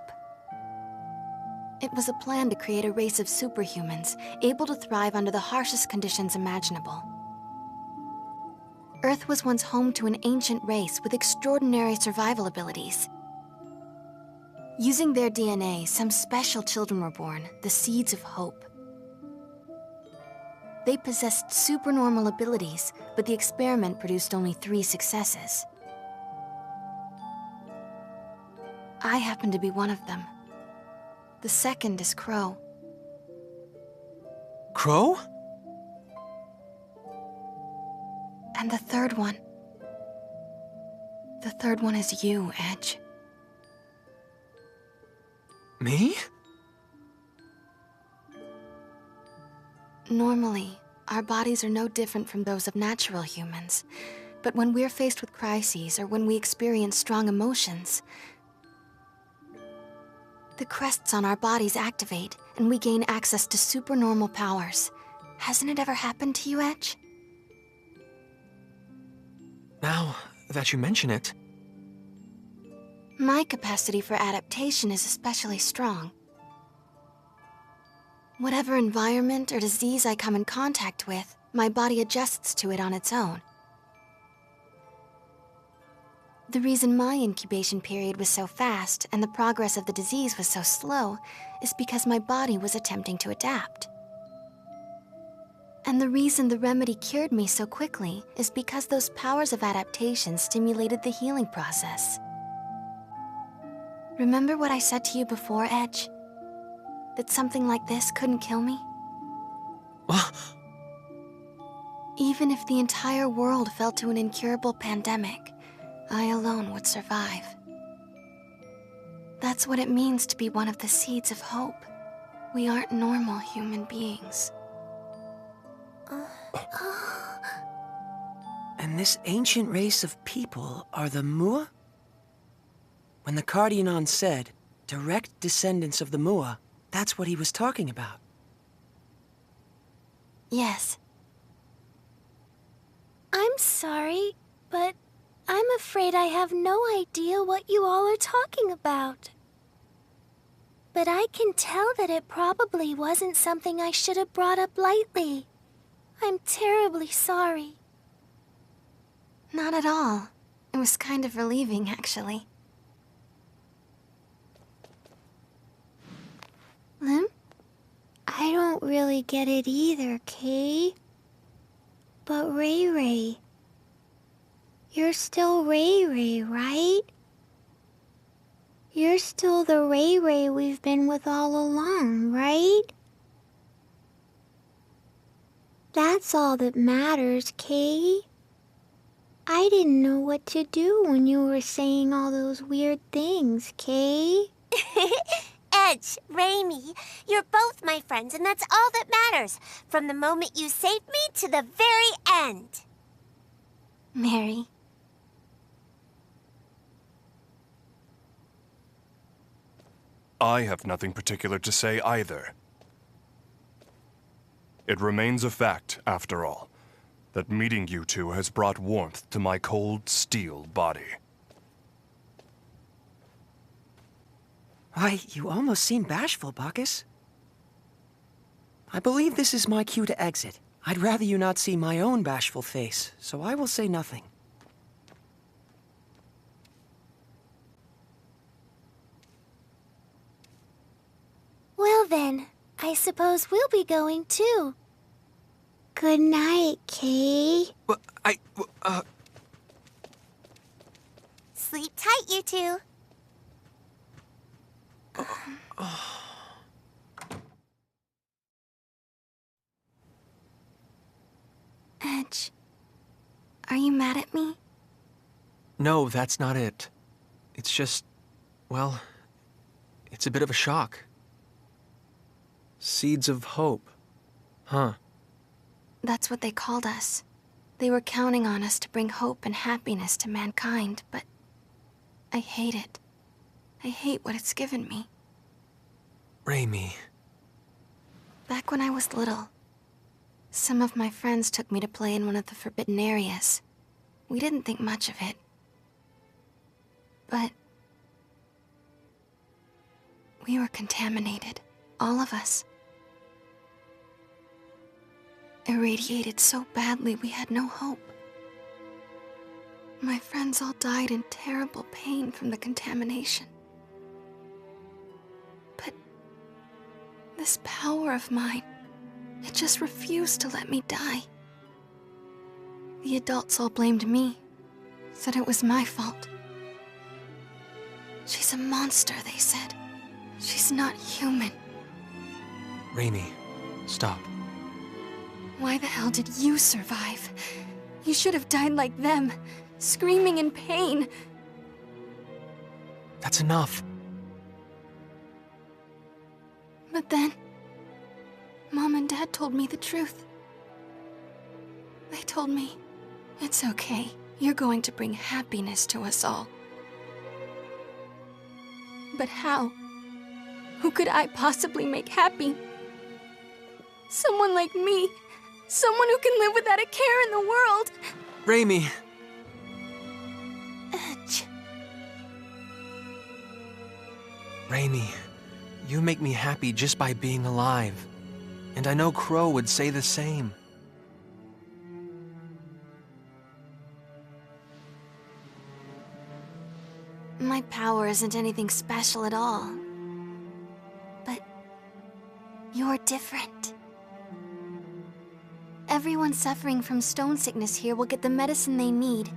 It was a plan to create a race of superhumans able to thrive under the harshest conditions imaginable. Earth was once home to an ancient race with extraordinary survival abilities. Using their DNA, some special children were born, the seeds of hope. They possessed supernormal abilities, but the experiment produced only 3 successes. I happen to be one of them. The second is Crow. Crow? And the third one. The third one is you, Edge. Me? Normally, our bodies are no different from those of natural humans. But when we're faced with crises or when we experience strong emotions, the crests on our bodies activate and we gain access to supernormal powers. Hasn't it ever happened to you, Edge? Now that you mention it. My capacity for adaptation is especially strong. Whatever environment or disease I come in contact with, my body adjusts to it on its own. The reason my incubation period was so fast and the progress of the disease was so slow is because my body was attempting to adapt. And the reason the remedy cured me so quickly is because those powers of adaptation stimulated the healing process. Remember what I said to you before, Edge? That something like this couldn't kill me? Even if the entire world fell to an incurable pandemic, I alone would survive. That's what it means to be one of the seeds of hope. We aren't normal human beings. And this ancient race of people are the Mua? When the Cardionon said, direct descendants of the Mua, that's what he was talking about. Yes. I'm sorry, but I'm afraid I have no idea what you all are talking about. But I can tell that it probably wasn't something I should have brought up lightly. I'm terribly sorry. Not at all. It was kind of relieving, actually. Lim? I don't really get it either, Kay. But Ray Ray, you're still Ray Ray, right? You're still the Ray Ray we've been with all along, right? That's all that matters, Kay. I didn't know what to do when you were saying all those weird things, Kay. Edge, Raimi, you're both my friends, and that's all that matters. From the moment you saved me to the very end. Mary. I have nothing particular to say either. It remains a fact, after all, that meeting you two has brought warmth to my cold steel body. Why, you almost seem bashful, Bacchus. I believe this is my cue to exit. I'd rather you not see my own bashful face, so I will say nothing. Well then, I suppose we'll be going too. Good night, Kay. Sleep tight, you two. Edge, are you mad at me? No, that's not it. It's just, well, it's a bit of a shock. Seeds of hope. Huh. That's what they called us. They were counting on us to bring hope and happiness to mankind, but I hate it. I hate what it's given me. Raimi. Back when I was little, some of my friends took me to play in one of the forbidden areas. We didn't think much of it. But we were contaminated, all of us. Irradiated so badly we had no hope. My friends all died in terrible pain from the contamination. But this power of mine, it just refused to let me die. The adults all blamed me, said it was my fault. She's a monster, they said. She's not human. Raimi, stop. Why the hell did you survive? You should have died like them, screaming in pain. That's enough. But then, Mom and Dad told me the truth. They told me, it's okay, you're going to bring happiness to us all. But how? Who could I possibly make happy? Someone like me. Someone who can live without a care in the world. Raimi. Edge. Raimi, you make me happy just by being alive. And I know Crow would say the same. My power isn't anything special at all. But you're different. Everyone suffering from stone sickness here will get the medicine they need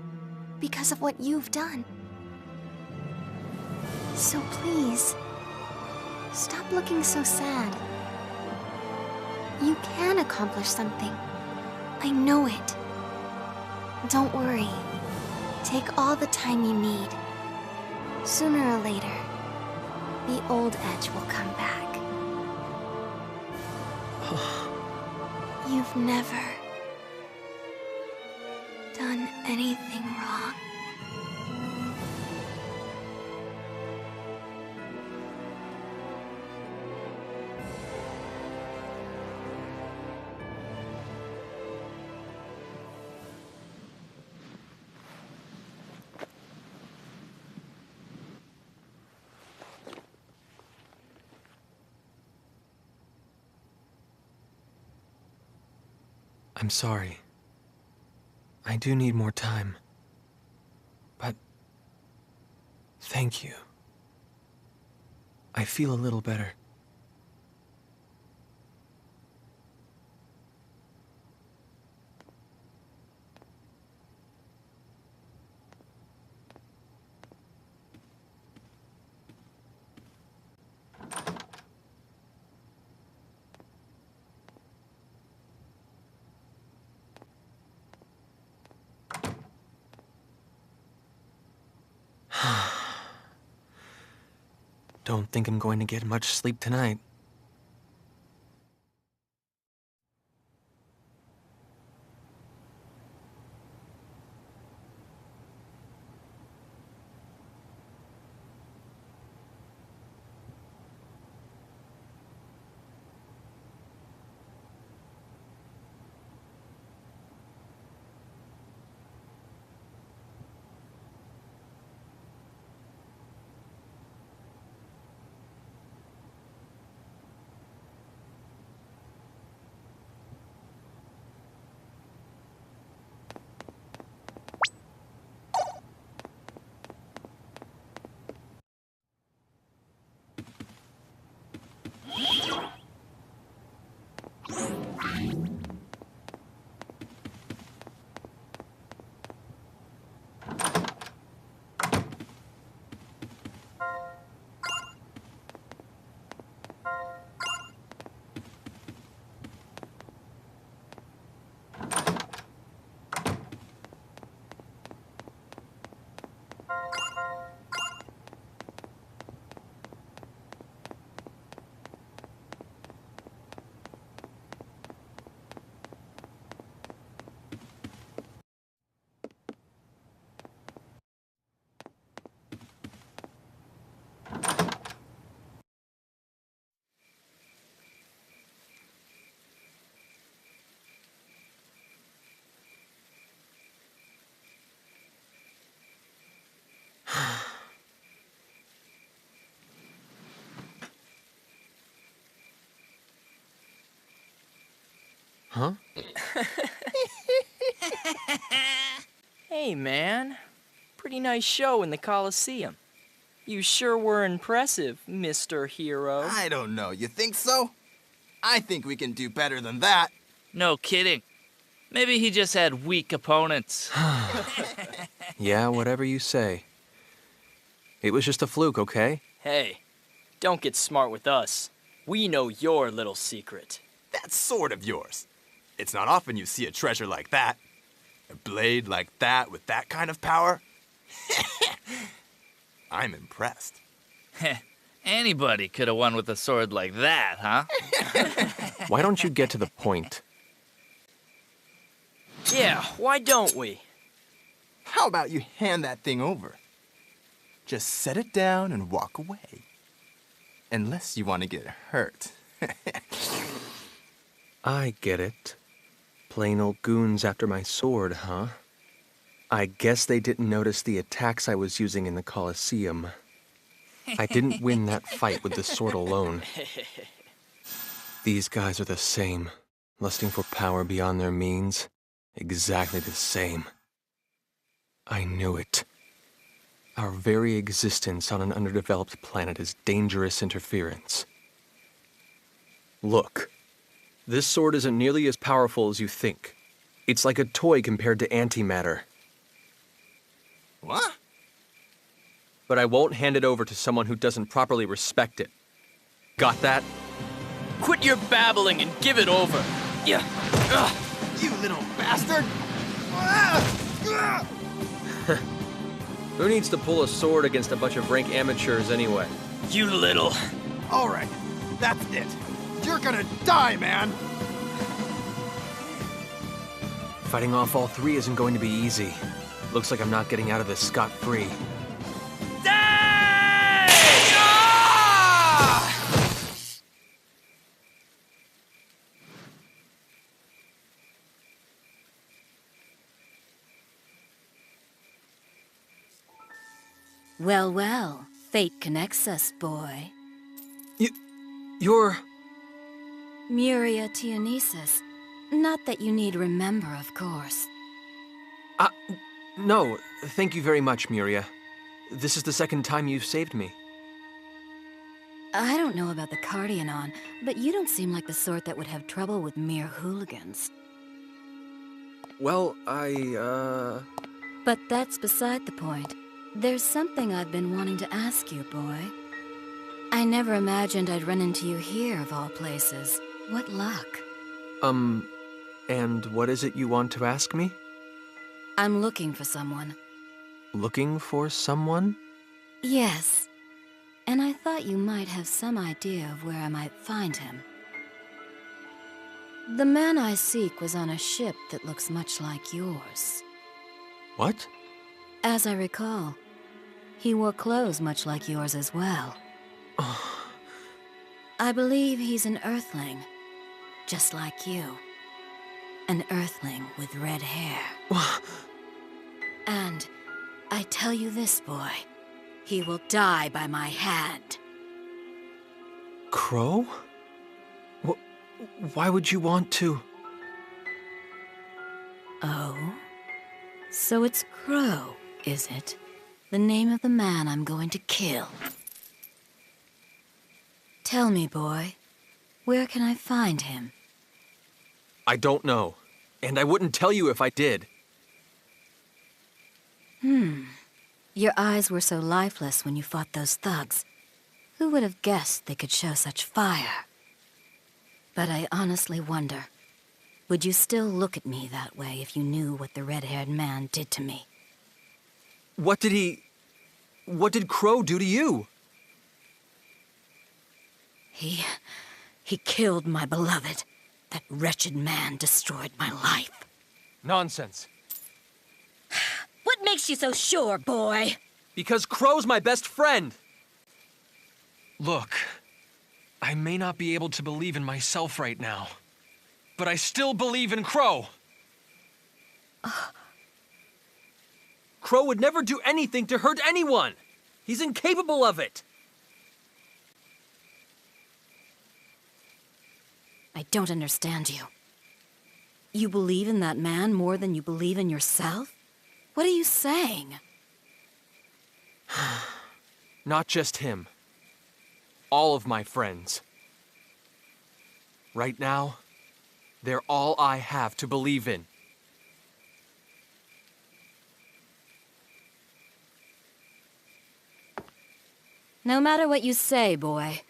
because of what you've done. So please, stop looking so sad. You can accomplish something. I know it. Don't worry. Take all the time you need. Sooner or later, the old Edge will come back. You've never done anything wrong. I'm sorry. I do need more time. But thank you. I feel a little better. Don't think I'm going to get much sleep tonight. Huh? Hey, man. Pretty nice show in the Coliseum. You sure were impressive, Mr. Hero. I don't know. You think so? I think we can do better than that. No kidding. Maybe he just had weak opponents. Yeah, whatever you say. It was just a fluke, okay? Hey, don't get smart with us. We know your little secret. That's sort of yours. It's not often you see a treasure like that. A blade like that with that kind of power. I'm impressed. Anybody could have won with a sword like that, huh? Why don't you get to the point? Yeah, why don't we? How about you hand that thing over? Just set it down and walk away. Unless you want to get hurt. I get it. Plain old goons after my sword, huh? I guess they didn't notice the attacks I was using in the Coliseum. I didn't win that fight with the sword alone. These guys are the same, lusting for power beyond their means. Exactly the same. I knew it. Our very existence on an underdeveloped planet is dangerous interference. Look. This sword isn't nearly as powerful as you think. It's like a toy compared to antimatter. What? But I won't hand it over to someone who doesn't properly respect it. Got that? Quit your babbling and give it over. Yeah. You little bastard! Who needs to pull a sword against a bunch of rank amateurs anyway? You little... All right, that's it. You're gonna die, man! Fighting off all three isn't going to be easy. Looks like I'm not getting out of this scot-free. Well, well, fate connects us, boy. You're... Muria Tianesis. Not that you need remember, of course. No, thank you very much, Muria. This is the second time you've saved me. I don't know about the Cardianon, but you don't seem like the sort that would have trouble with mere hooligans. Well, But that's beside the point. There's something I've been wanting to ask you, boy. I never imagined I'd run into you here, of all places. What luck. And what is it you want to ask me? I'm looking for someone. Looking for someone? Yes. And I thought you might have some idea of where I might find him. The man I seek was on a ship that looks much like yours. What? As I recall, he wore clothes much like yours as well. I believe he's an Earthling, just like you. An Earthling with red hair. And I tell you this, boy, he will die by my hand. Crow? Why would you want to? Oh? So it's Crow, is it? The name of the man I'm going to kill. Tell me, boy, where can I find him? I don't know, and I wouldn't tell you if I did. Your eyes were so lifeless when you fought those thugs. Who would have guessed they could show such fire? But I honestly wonder, would you still look at me that way if you knew what the red-haired man did to me? What did Crow do to you? He killed my beloved. That wretched man destroyed my life. Nonsense. What makes you so sure, boy? Because Crow's my best friend. Look, I may not be able to believe in myself right now, but I still believe in Crow. Crow would never do anything to hurt anyone. He's incapable of it. I don't understand you. You believe in that man more than you believe in yourself? What are you saying? Not just him. All of my friends. Right now, they're all I have to believe in. No matter what you say, boy,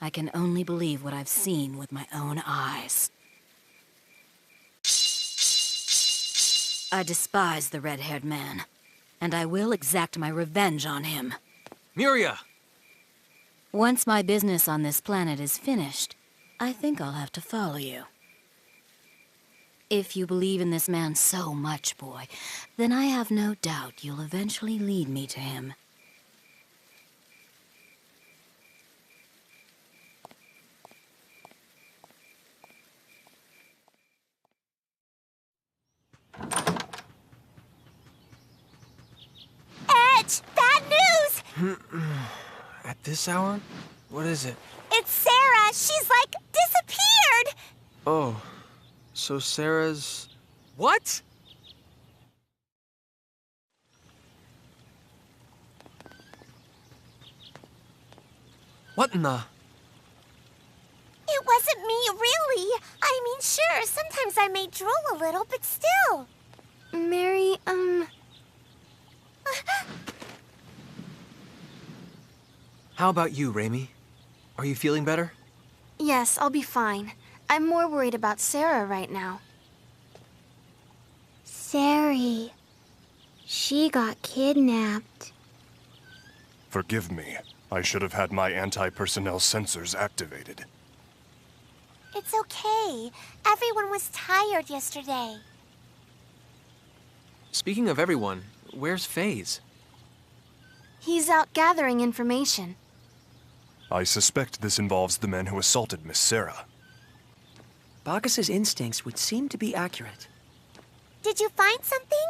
I can only believe what I've seen with my own eyes. I despise the red-haired man, and I will exact my revenge on him. Muria! Once my business on this planet is finished, I think I'll have to follow you. If you believe in this man so much, boy, then I have no doubt you'll eventually lead me to him. Edge! Bad news! At this hour? What is it? It's Sarah! She's, like, disappeared! Oh, so Sarah's... What? What in the... It wasn't me, really. I mean, sure, sometimes I may drool a little, but still. Mary, How about you, Raimi? Are you feeling better? Yes, I'll be fine. I'm more worried about Sarah right now. Sari. She got kidnapped. Forgive me. I should have had my anti-personnel sensors activated. It's okay. Everyone was tired yesterday. Speaking of everyone, where's FaZe? He's out gathering information. I suspect this involves the men who assaulted Miss Sarah. Bacchus's instincts would seem to be accurate. Did you find something?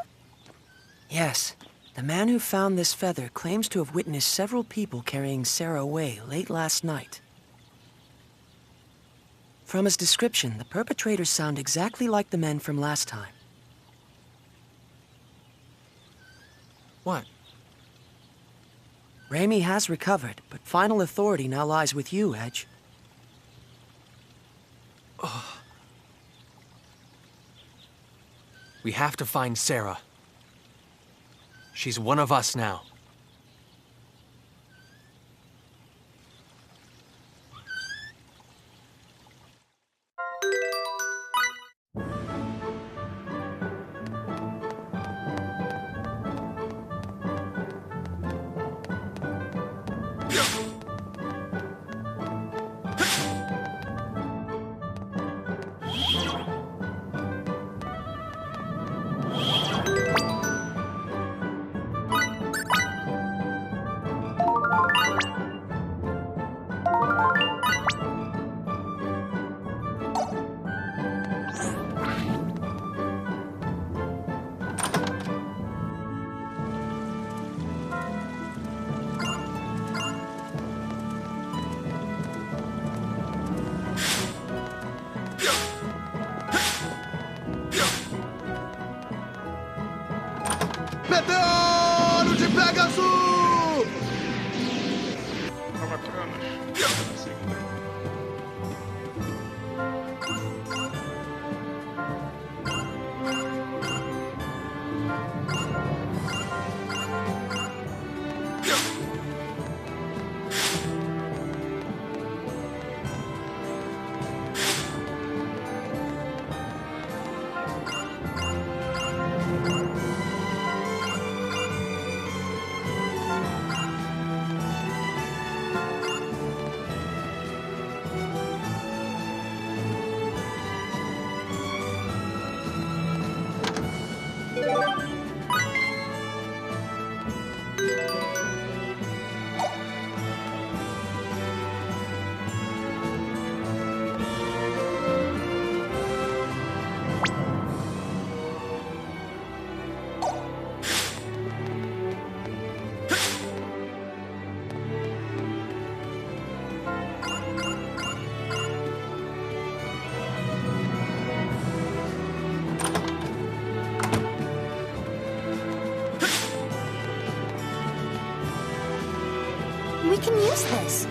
Yes. The man who found this feather claims to have witnessed several people carrying Sarah away late last night. From his description, the perpetrators sound exactly like the men from last time. What? Raimi has recovered, but final authority now lies with you, Edge. Oh. We have to find Sarah. She's one of us now. Meteoro de Pegasus! We can use this.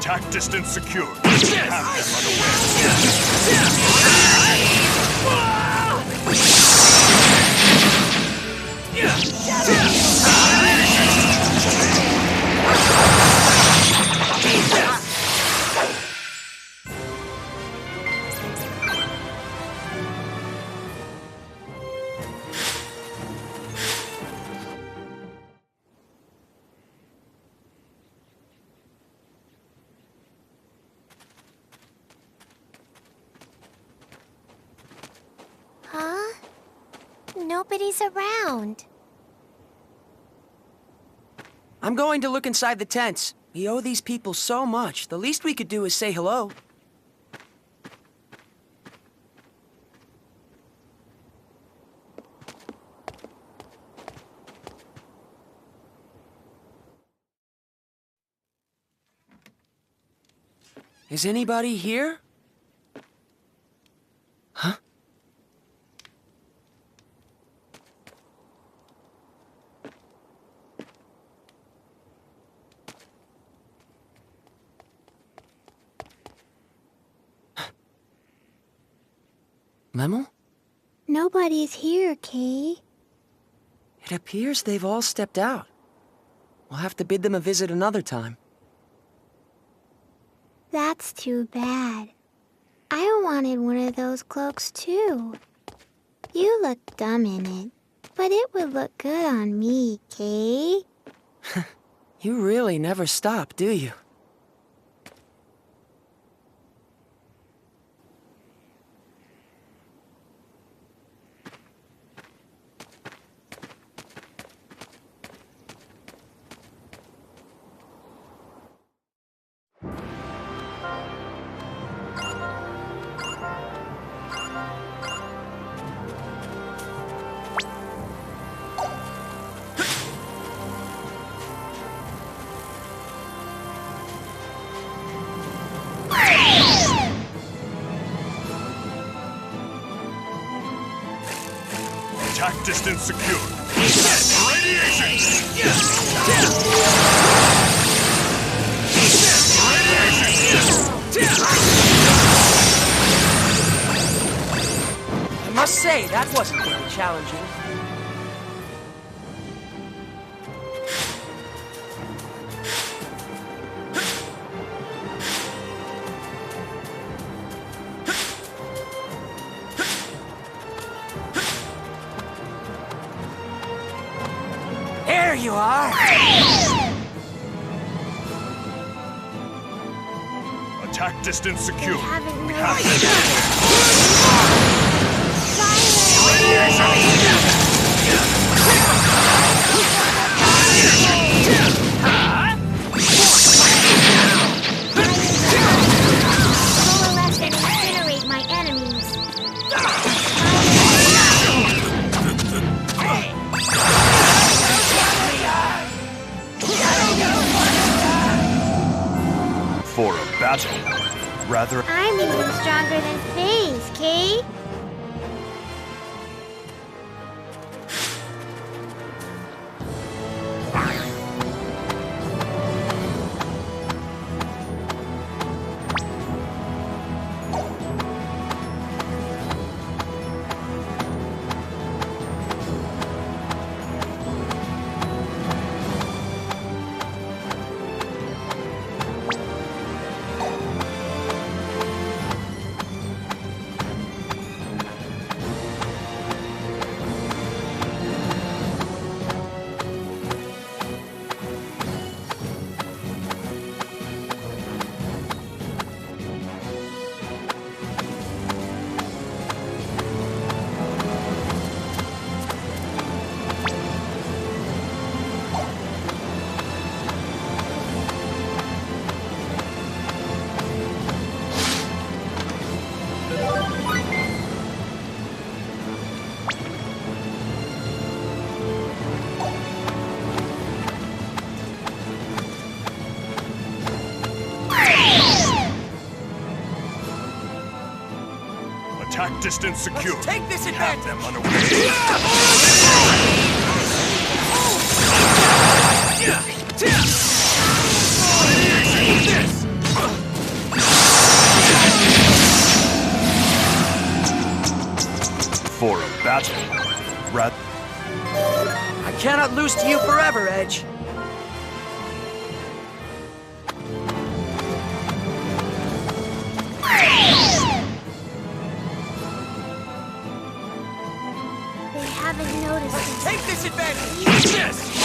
Attack distance secured. Have them Huh? Nobody's around. I'm going to look inside the tents. We owe these people so much. The least we could do is say hello. Is anybody here? Huh? Lemel? Nobody's here, Kay. It appears they've all stepped out. We'll have to bid them a visit another time. That's too bad. I wanted one of those cloaks too. You look dumb in it, but it would look good on me, Kay. You really never stop, do you? Attack distance secured. Radiation! I must say, that wasn't very challenging. There you are! Attack distance secured. Haven't We noticed. have Coalesce and incinerate my enemies. for a battle. Rather, I'm even stronger than Faye's, Kay. distance secure. Let's take this advantage. Have them unaware. For a battle, I cannot lose to you forever, Edge. They haven't noticed. Let's take this advantage. Eat this.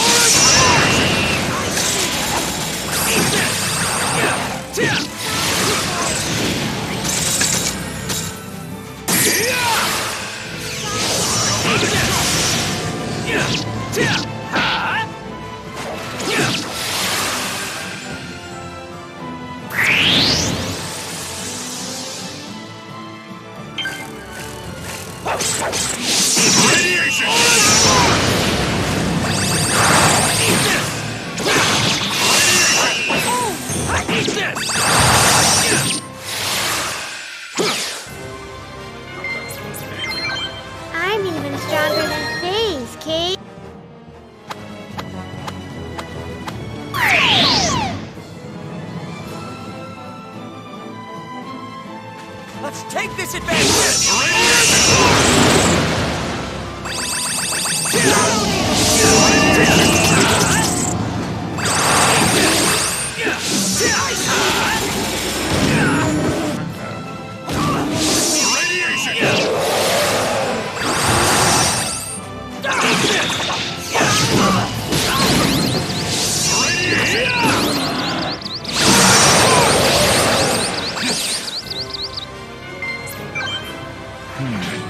I'm even stronger than Faye's, Kate. Let's take this advantage.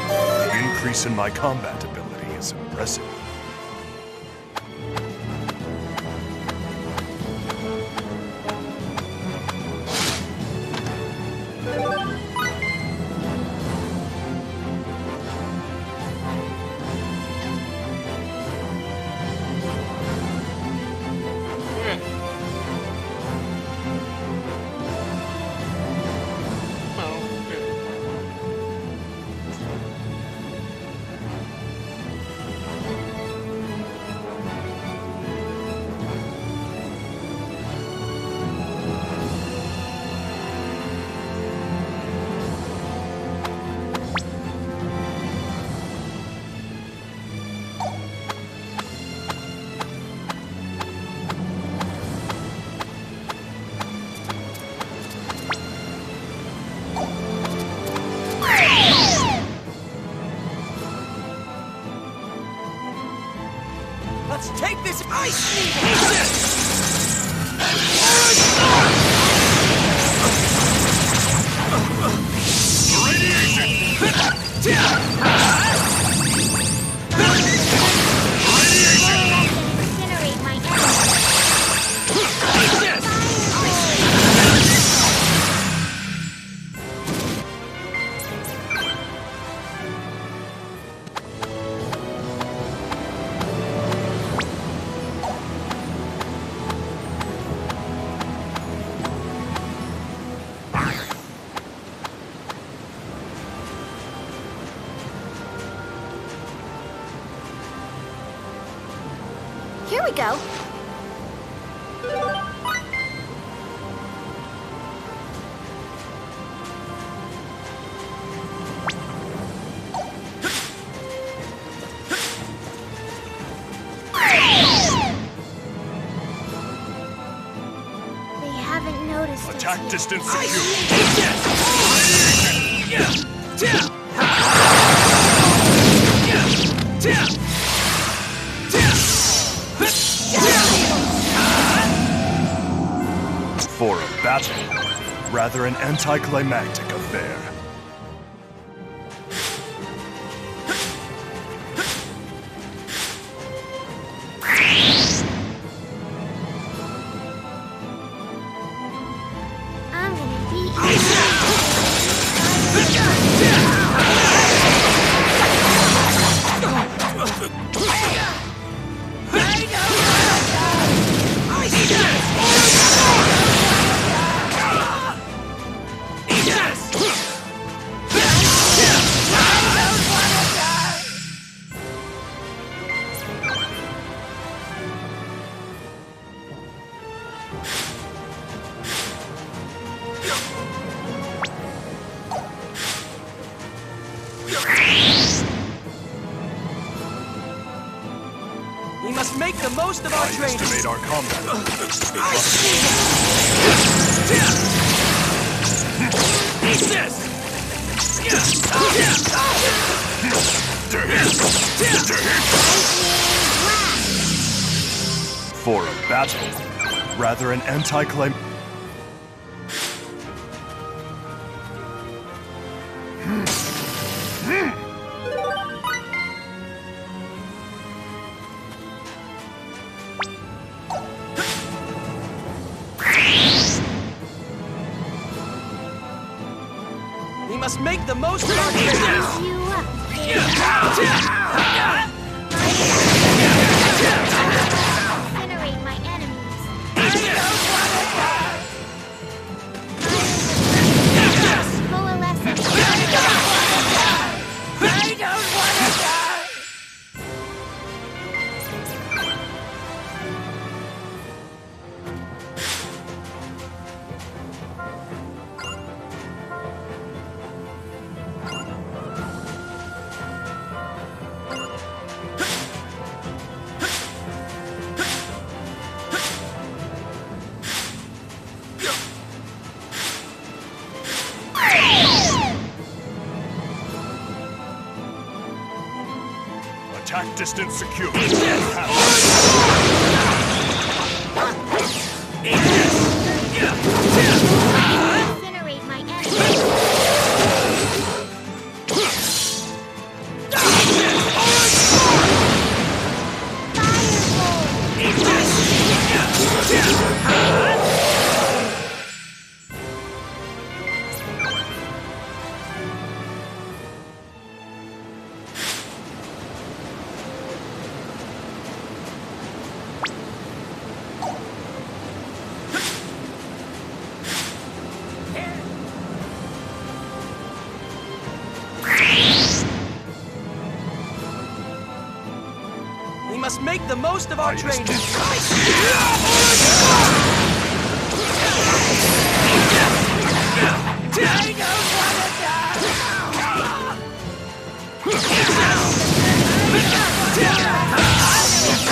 The increase in my combat ability is impressive. Let's take this ice needle! Incinerate my Here we go. They haven't noticed us Attack yet. distance secure. For a battle, rather an anticlimactic affair. I'm gonna beat We must make the most of our training. Estimate our combat. Eat this! For a battle, rather an anti-claim. We must make the most of our training. Incinerate my enemies. Coalesce and I don't want to die! Attack distance secure. incinerate my enemies. We must make the most of our training. I don't want to die!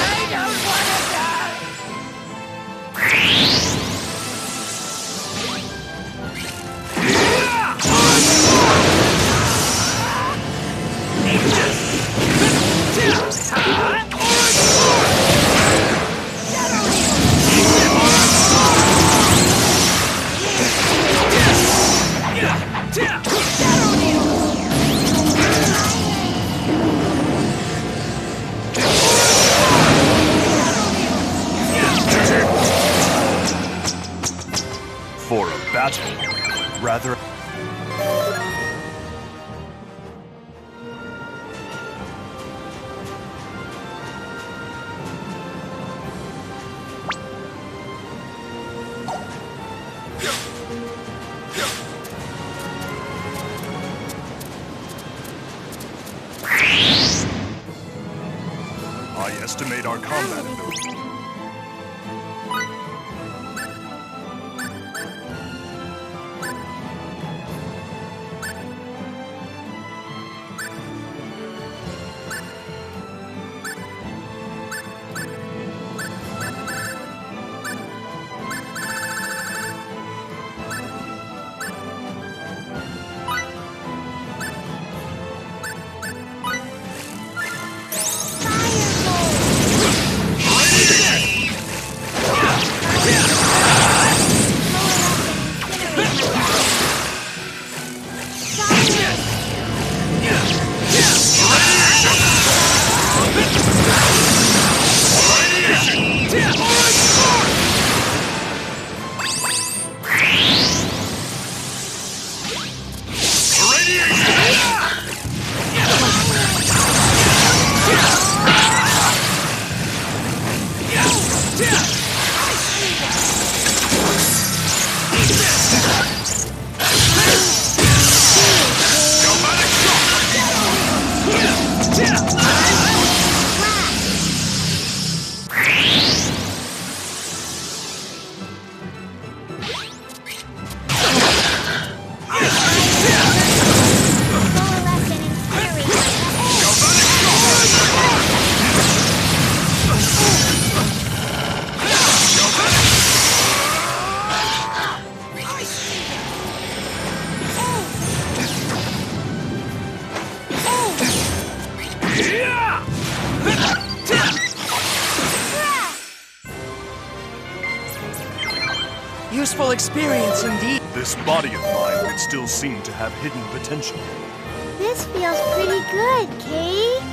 I don't want to die! For a battle, rather. I estimate our combat ability. Useful experience indeed. This body of mine would still seem to have hidden potential. This feels pretty good, Kate.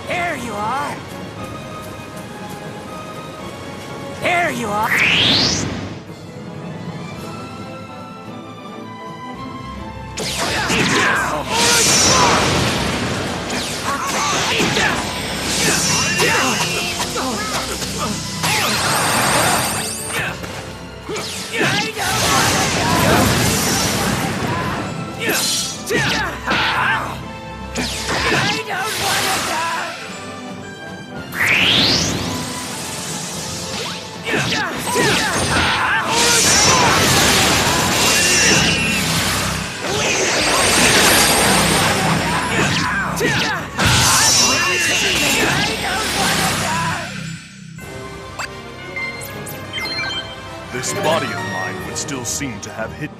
Here you are! Here you are! This body of mine would still seem to have hidden.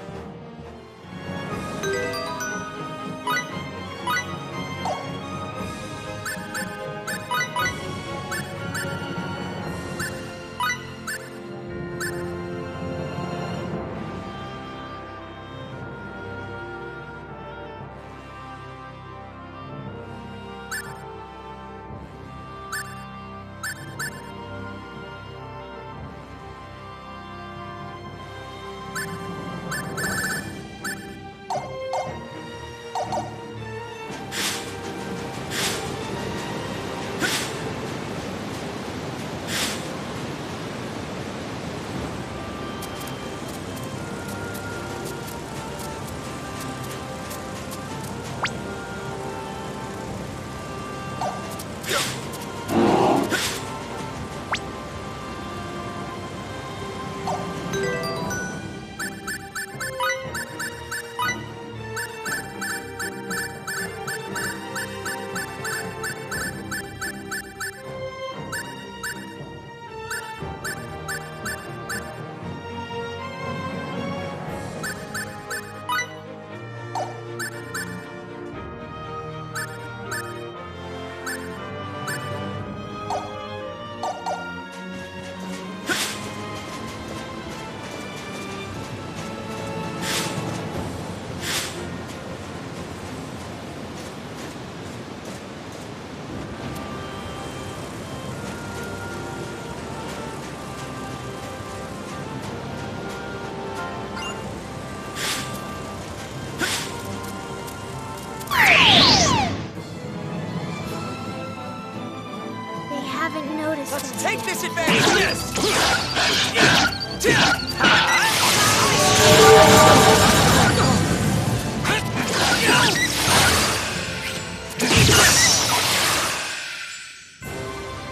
Let's take this advantage!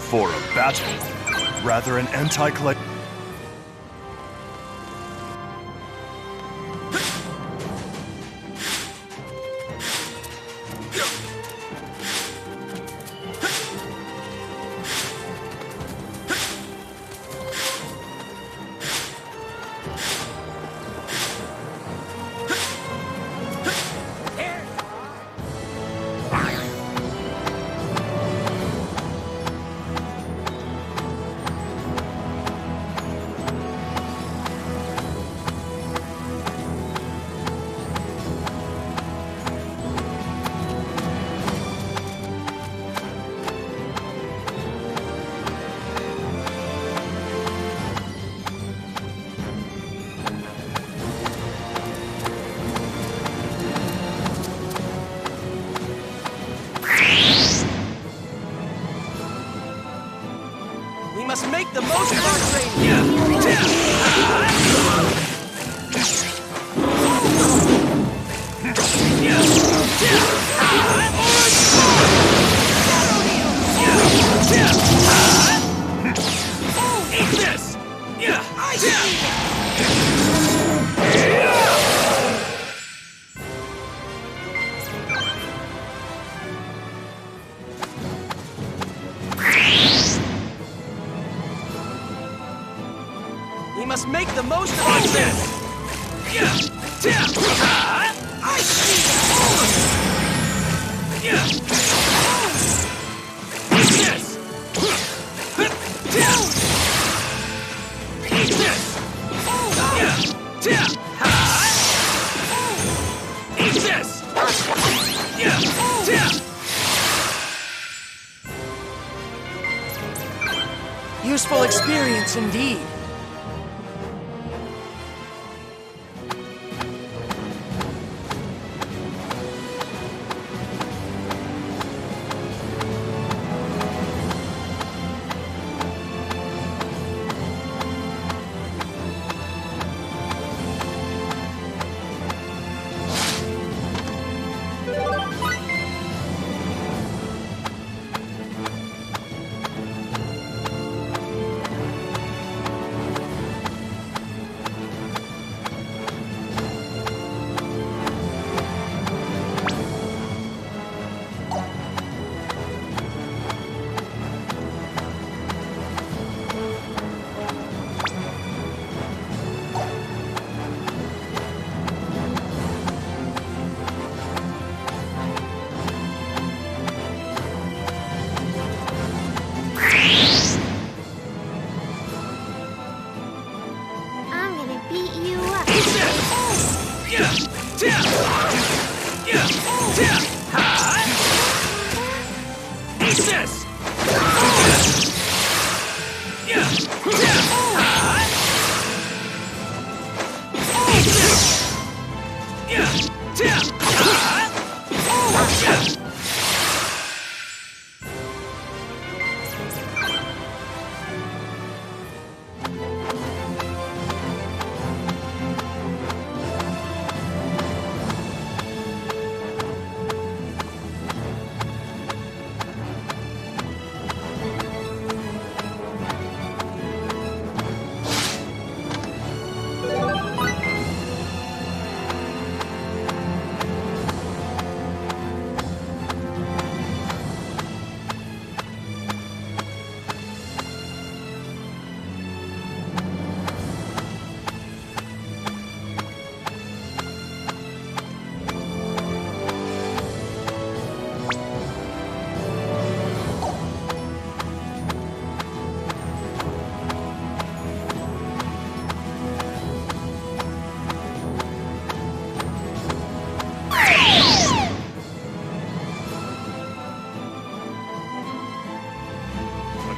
For a battle, rather an anti-collect. We must make the most of our training. Eat this! must make the most of our chance. I see. Useful experience indeed.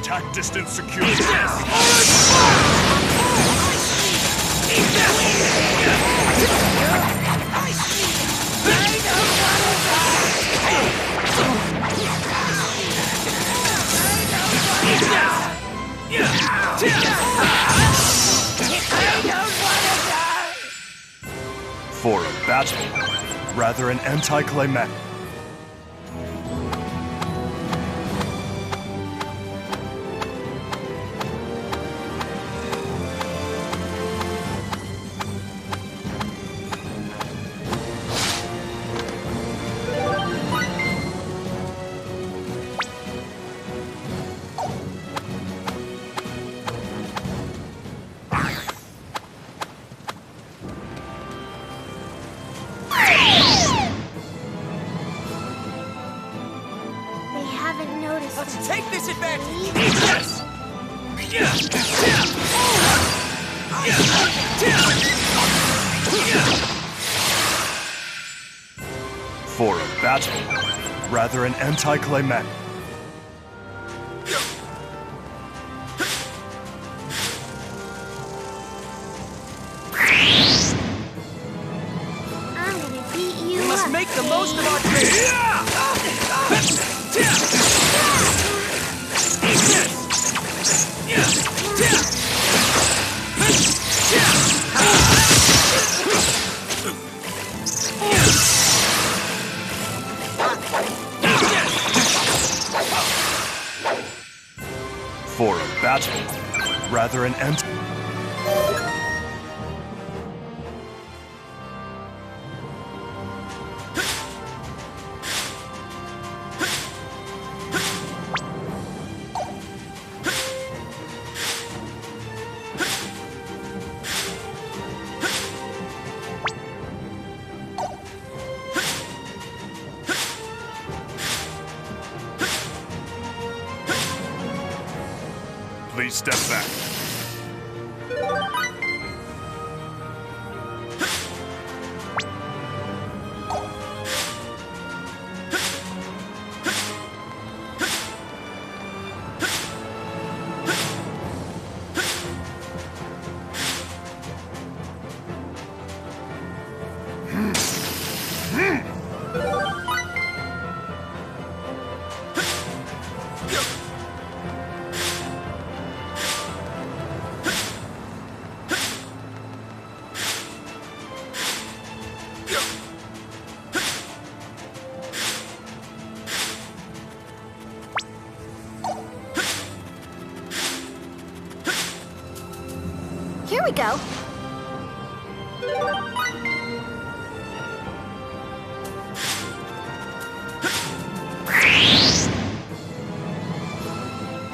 Attack distance secure. For a battle, rather an anticlimactic. Let's take this advantage! For a battle, rather an anticlimactic. I'm gonna beat you We must up, make the most of our chance! For a battle, rather an Please step back. Here we go.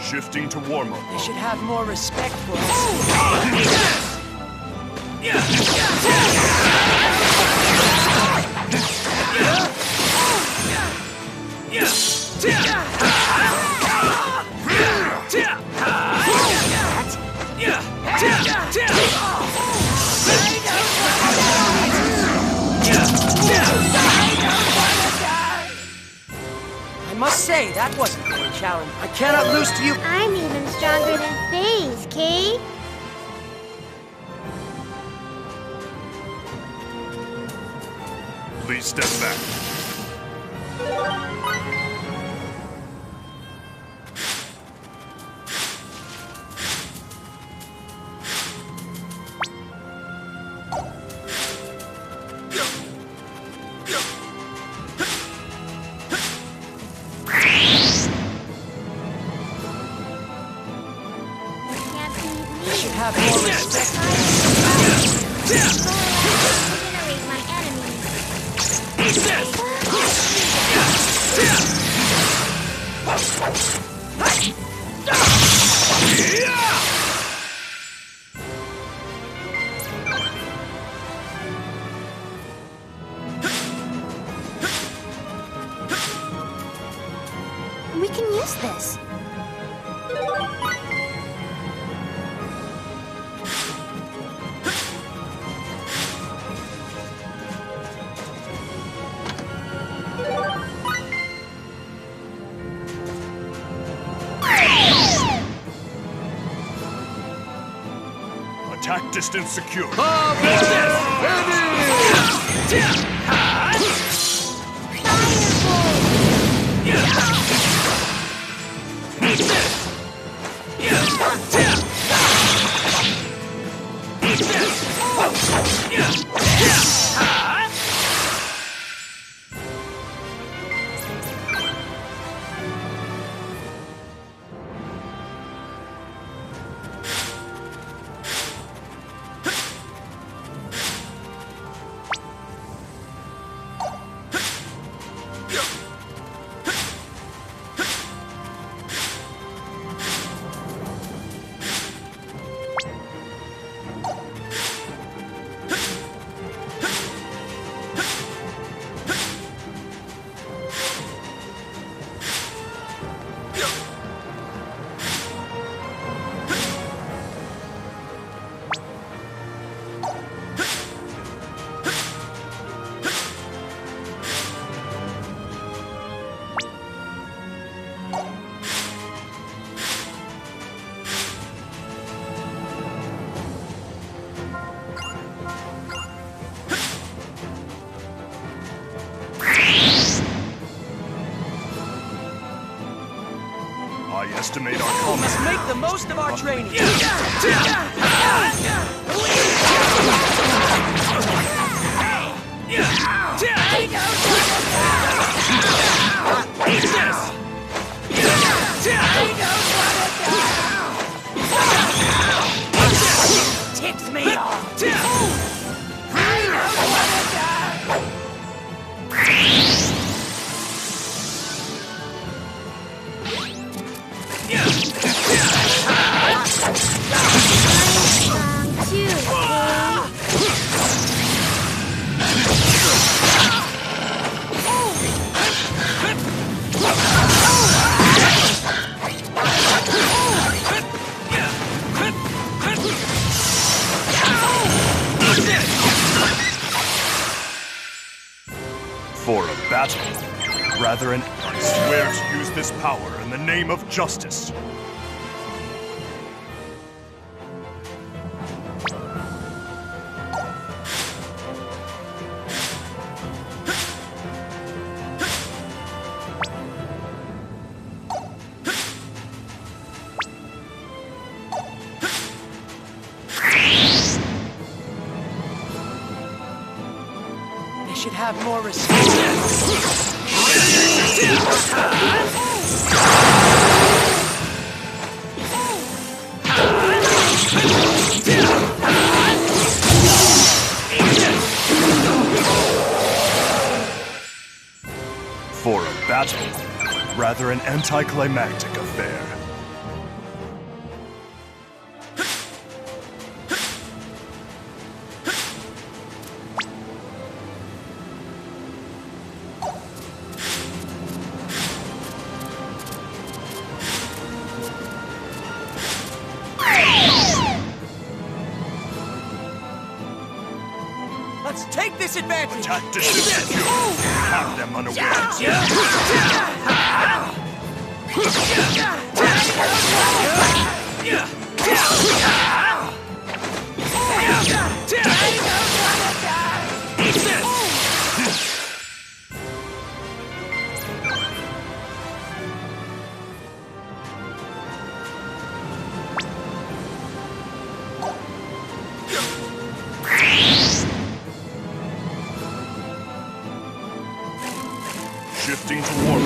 Shifting to war mode. They should have more respect for us. I must say, that wasn't very challenging. I cannot lose to you. I'm even stronger than Faye's, Kate. Please step back. They should have more respect. Incinerate my enemies. We can use this. Attack distance secure. I estimate our We must make the most of our training. Ticks me off. battle. Rather an... I swear to use this power in the name of justice. They should have more respect. For a battle, rather an anticlimactic affair. Let's take this advantage! Tactics secure. Have them unawares. Shifting to warp.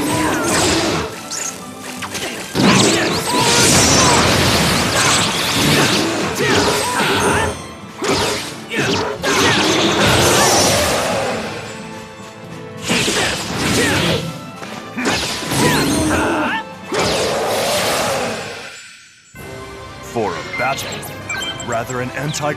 For a battle, rather an anti...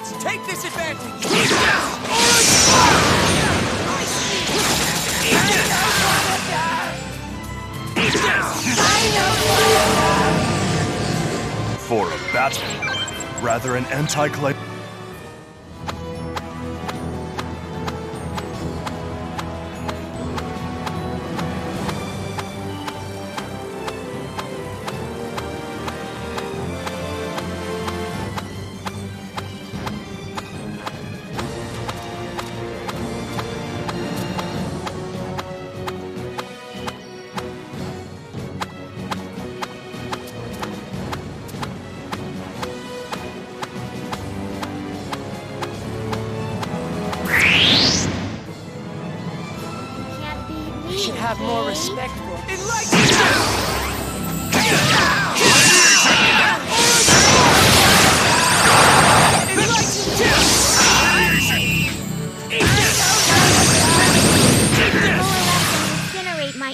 Let's take this advantage! For a battle, rather an anti-climax. Have more respect for Incinerate my...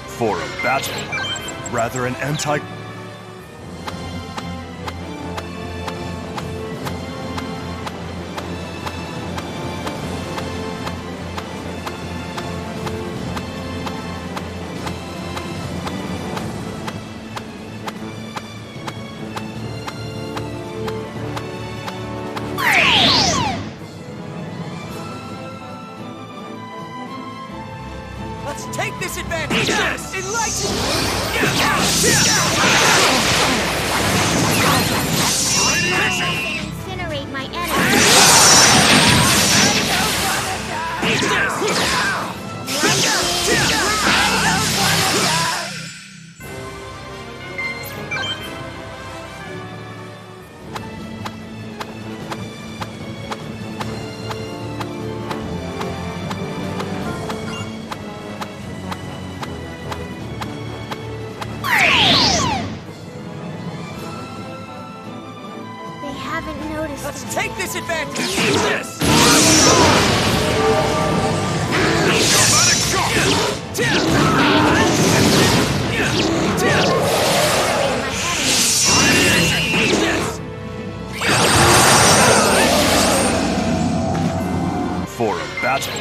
For a battle, rather an anti... Let's take this advantage! Yes! Enlighten! Incinerate my enemy. They haven't noticed. Let's take this advantage! Yes! For a battle.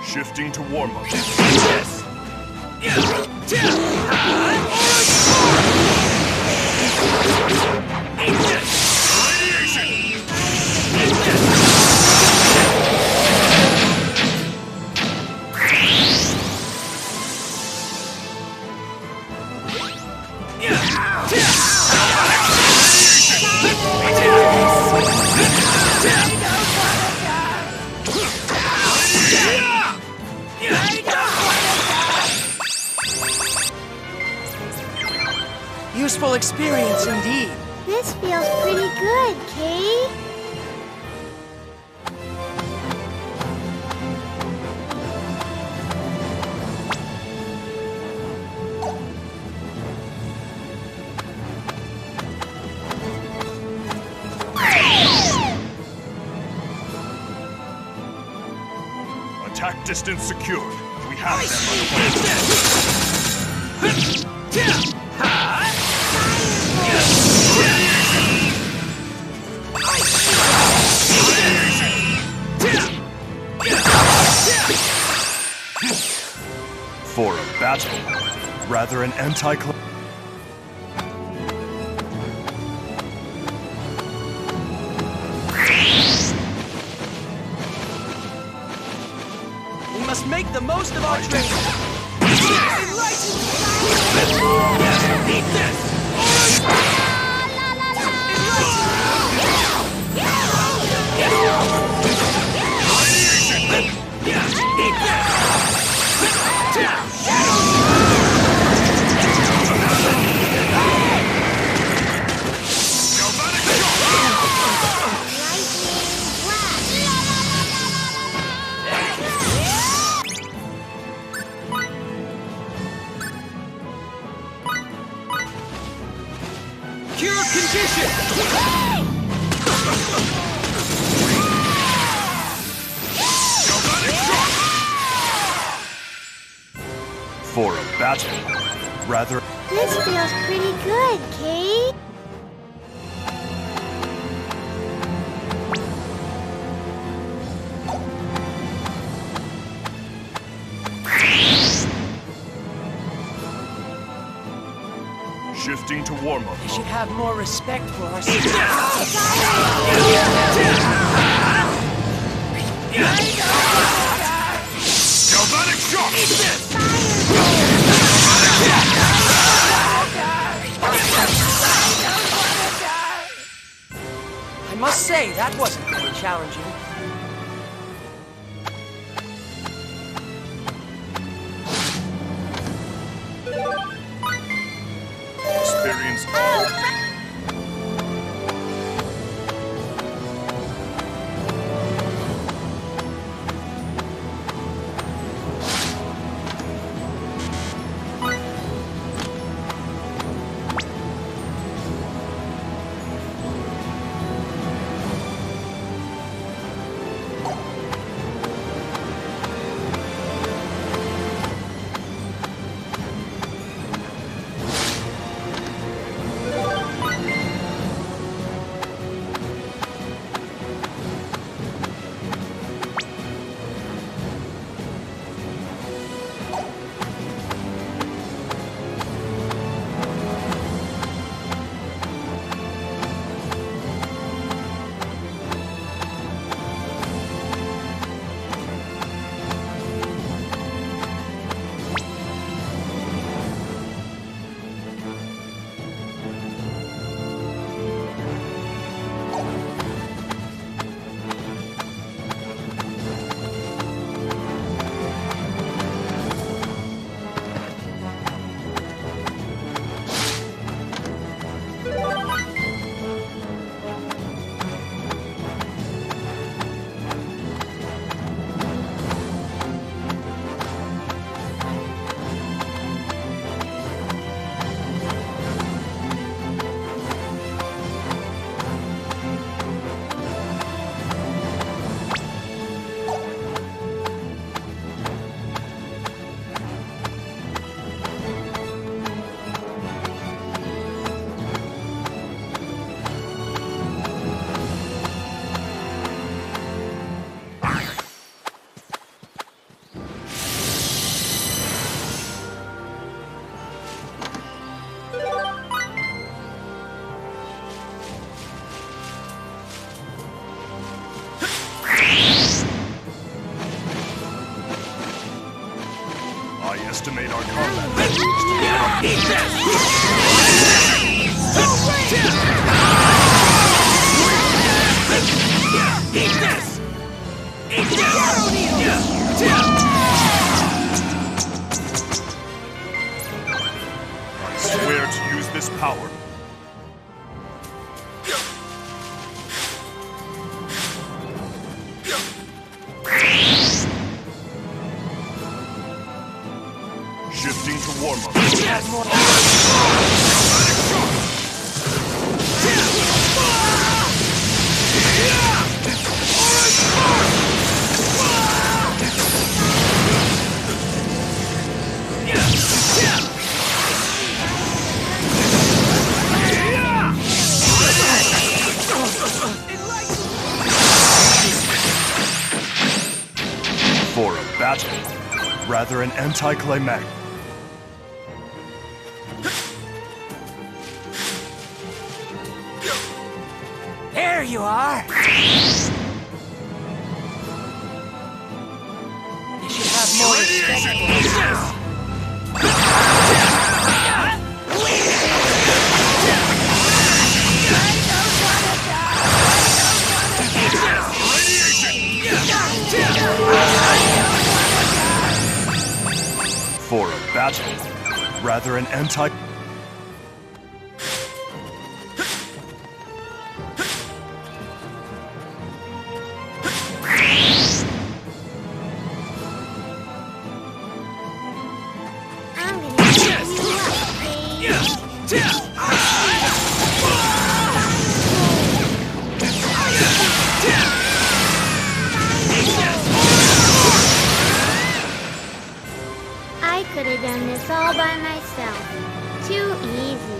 Shifting to war mode. Yes! Useful experience indeed. This feels pretty good, Kay. Attack distance secured. We have them. For a battle, rather an anti-climax. We must make the most of our training. Eat this! For a battle, rather... This feels pretty good, Kate. Shifting to warm-up. You should have more respect for our system. Galvanic shock! I must say, that wasn't very challenging. Experience. Estimate our combat. Eat this! Eat this! I swear to use this power. Shifting to warm-up. For a battle, rather an anticlimactic. There you are! You should have more respect for us. For a battle, rather an anti... I could have have done this all by myself. Too easy.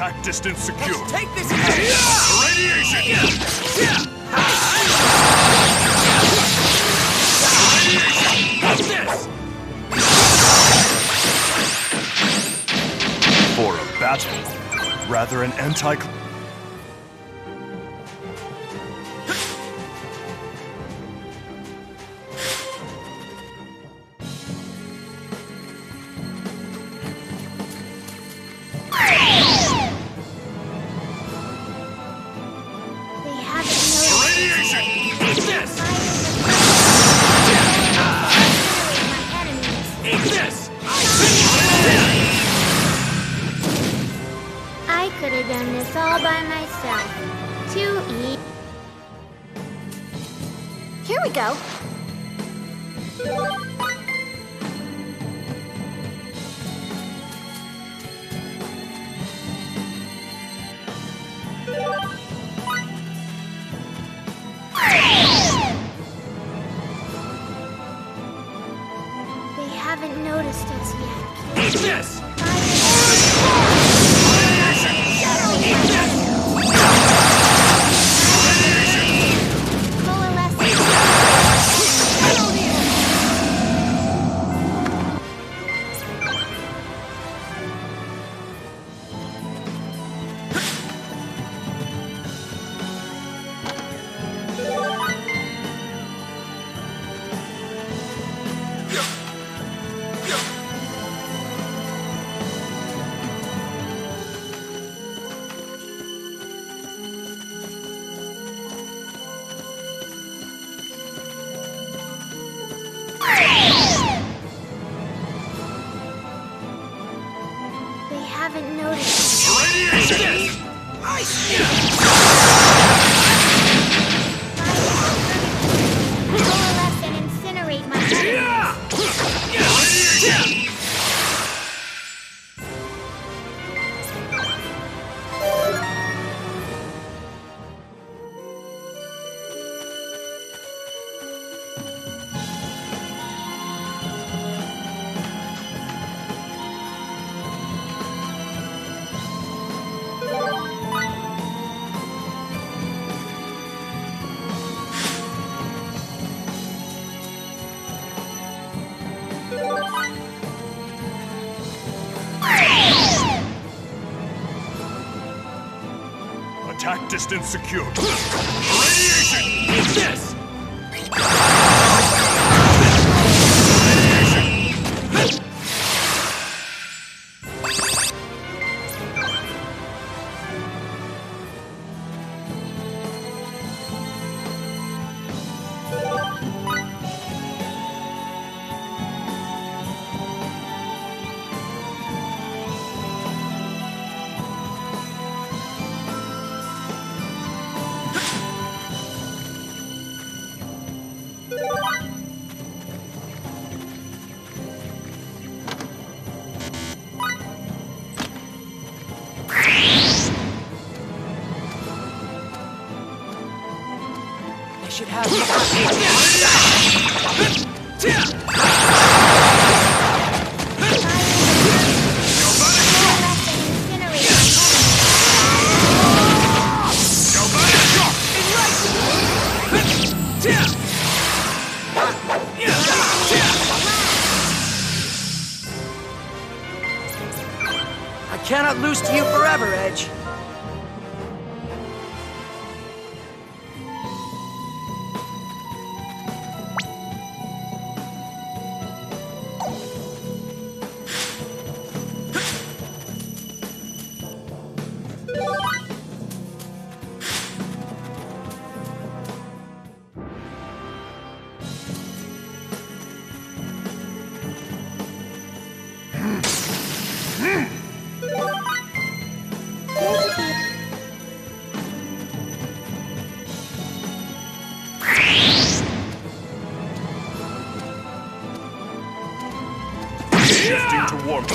Attack distance secure. Let's take this Radiation! this! For a battle, rather an anti... I could have done this all by myself. Too easy. Here we go. They haven't noticed us yet. Eat this! They haven't noticed. Radiation! Coalesce and incinerate my Radiation! Attack distance secure. Radiation! Eat this! They should have... I cannot lose to you forever, Edge. Shifting to warp.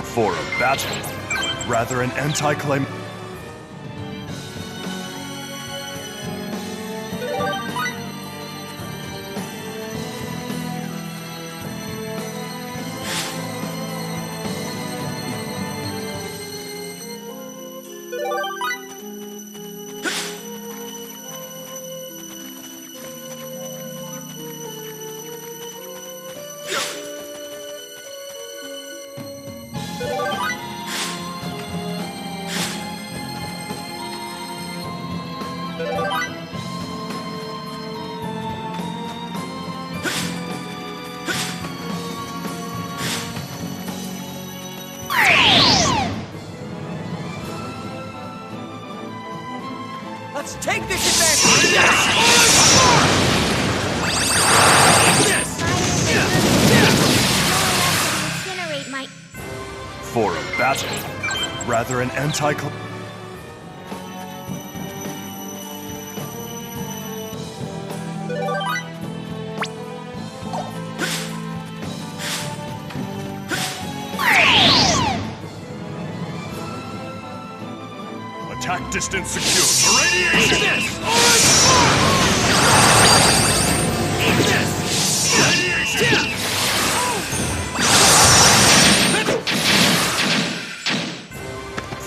For a battle, rather an anti-claim. Let's take this advantage! Incinerate my... For a battle, rather an anti-claim. Attack distance secure. Irradiation! Irradiation!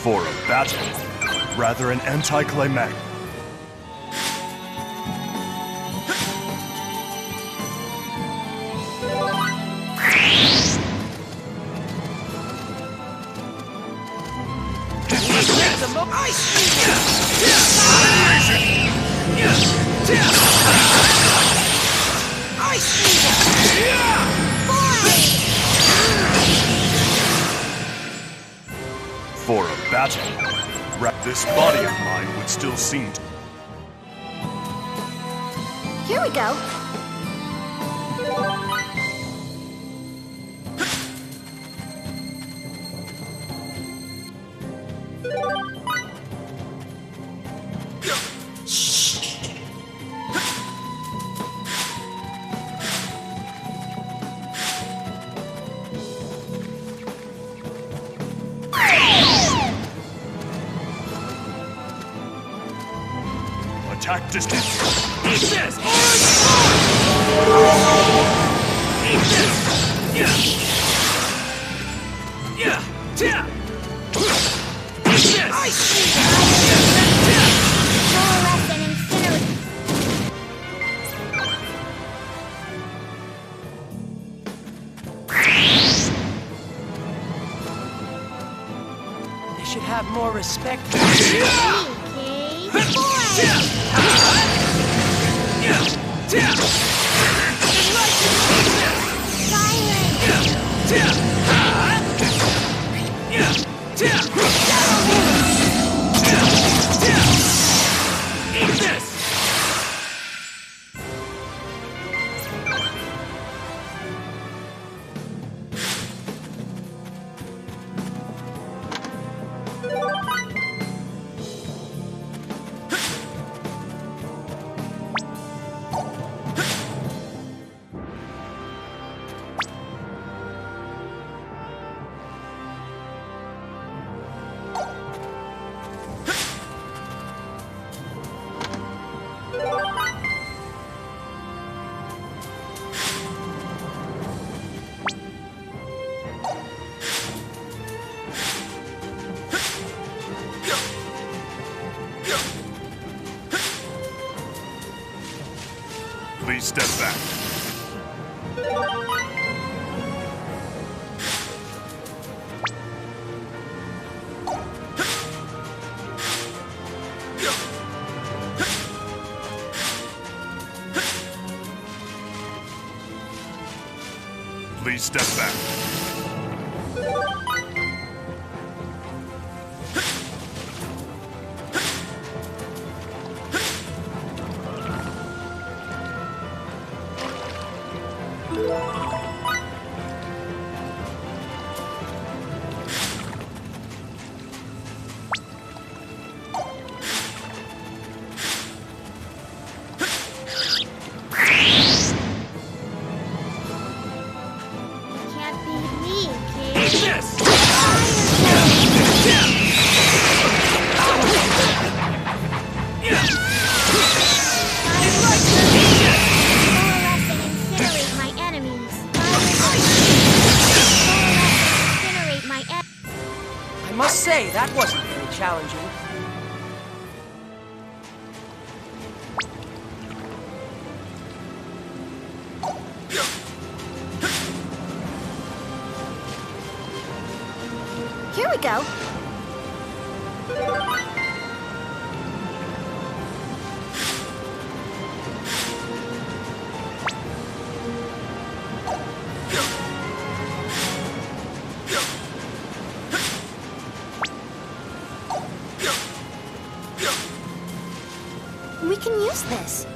For a battle, rather an anticlimactic. For a battle, this body of mine would still seem to... Here we go. Attack distance. Eat this! Eat this! Yeah! Yeah! Yeah! Eat this! Coalesce and incinerate. They should have more respect. Eat this! Please step back. Please step back. that wasn't very challenging. Here we go. We can use this.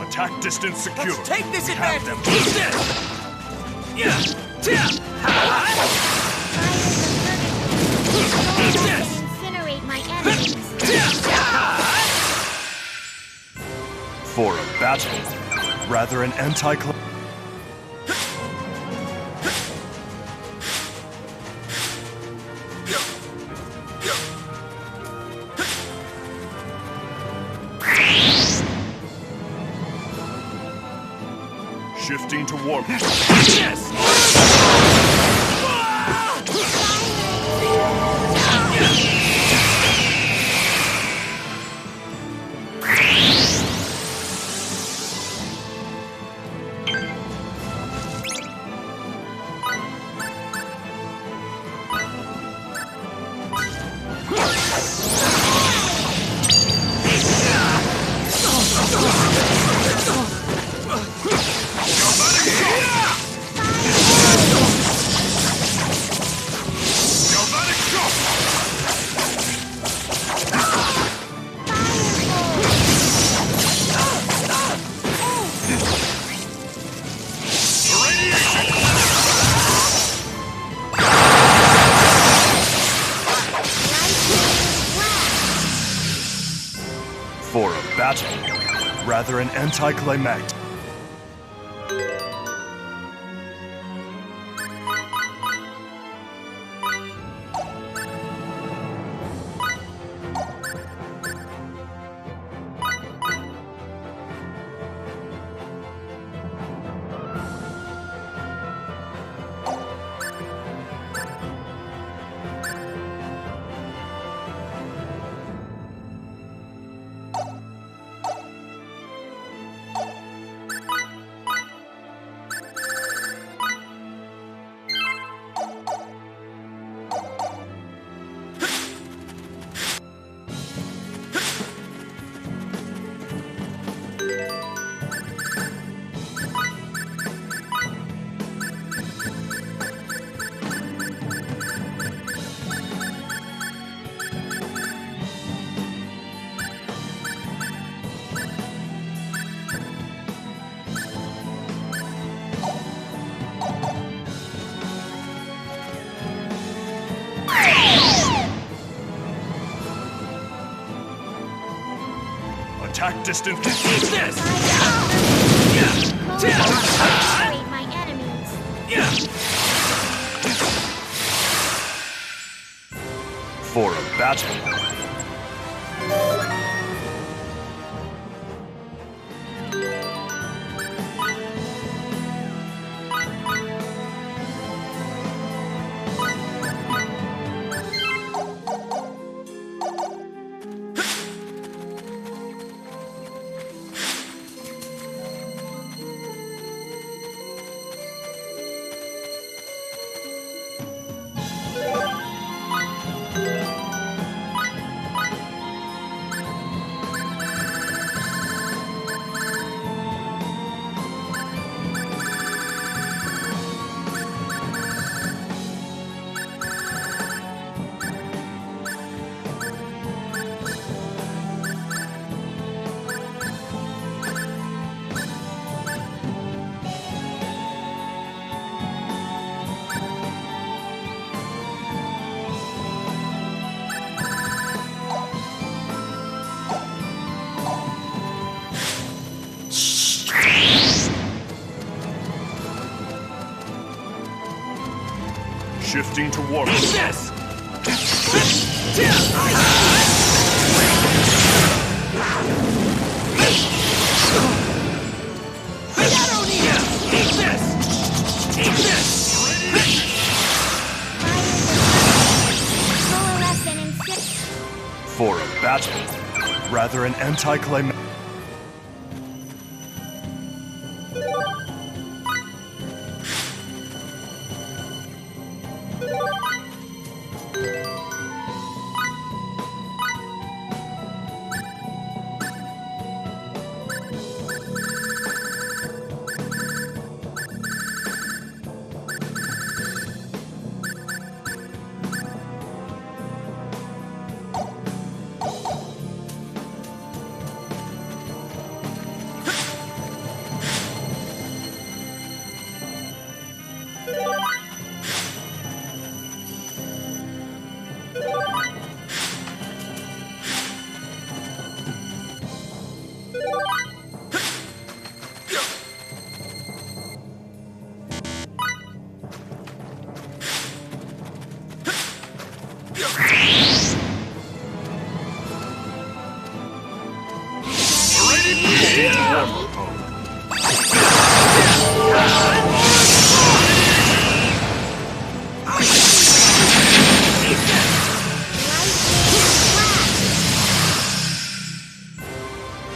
Attack distance secure. Let's take this We have advantage. them. Eat this! Yeah! Eat this! Incinerate my enemies. For a battle, rather an anti-climactic. Shifting to warp. Yes! For a battle, rather an anticlimactic. Attack distance. Eat this! Obliterate my enemies. For a battle. Shifting to warp. Yes! For a battle. Rather an anticlimactic.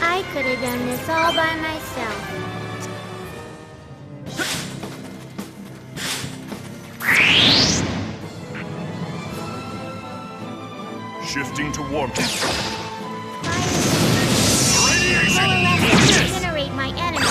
I could have done this all by myself. Shifting to warp. Incinerate my enemies.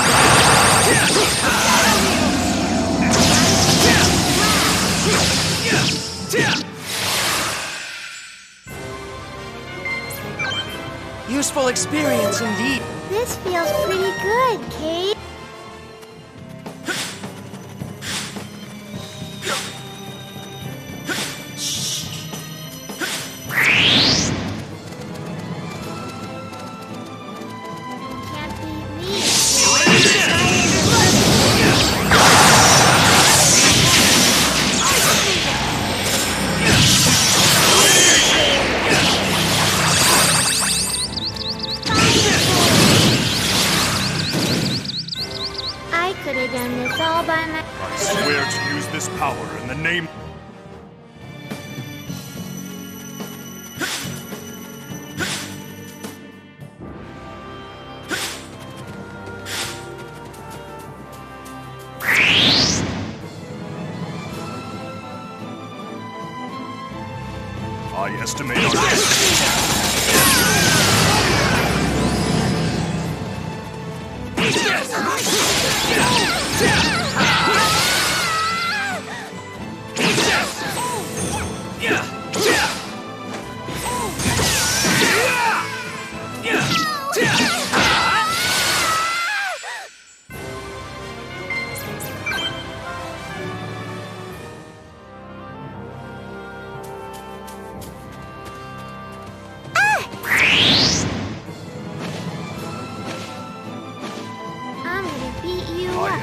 Useful experience indeed. This feels pretty good, Kate. Can't beat me. I could have done this all by myself. I swear to use this power in the name. I estimate our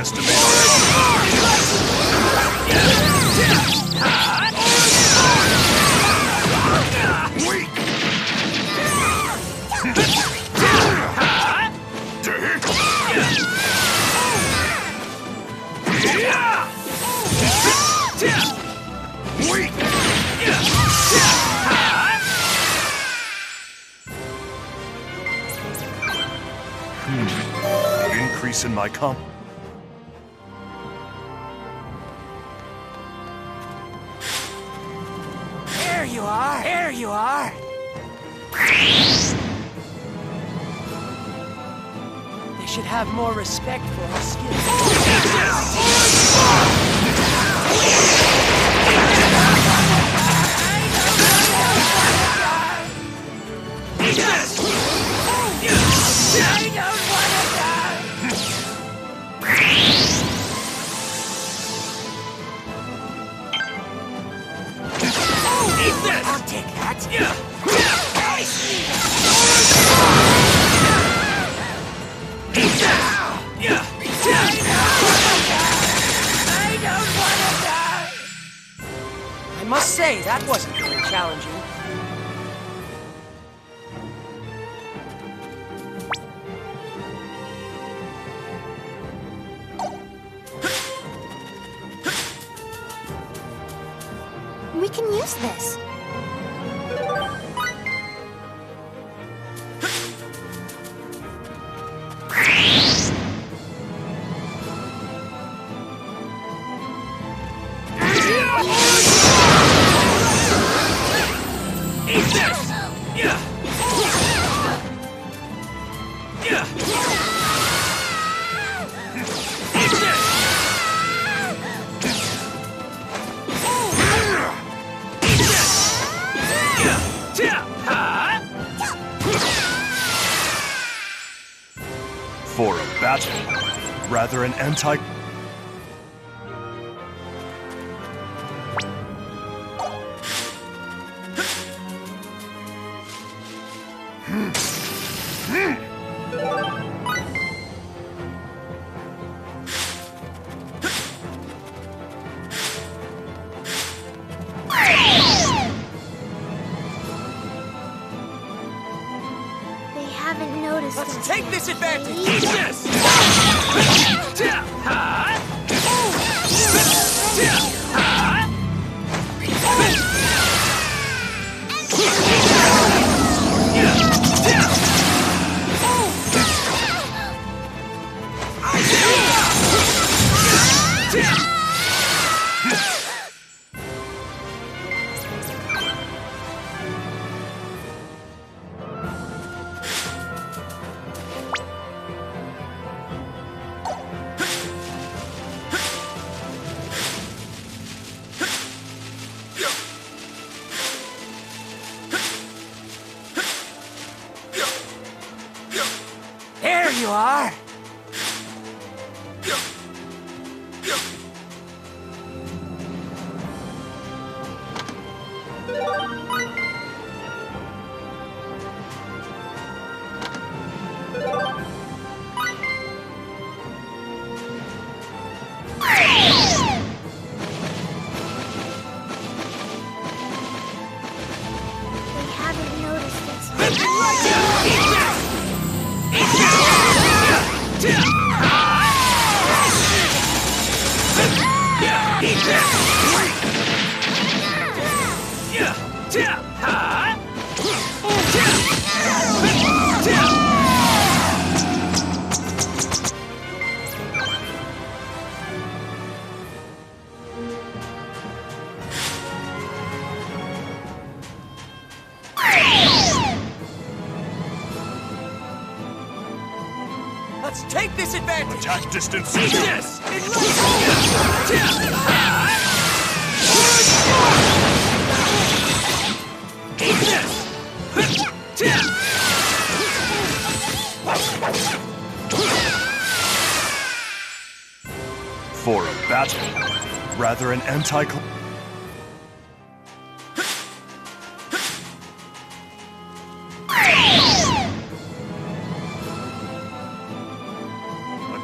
estimate increase in my comp. Here you are! Here you are! They should have more respect for our skills. I'll take that. I must say, that wasn't very challenging. We can use this. For a battle, rather an anti... They haven't noticed us. Let's take this advantage! Here you are! They haven't noticed us. Let's take this advantage! Attack distance! For a battle, rather an anti...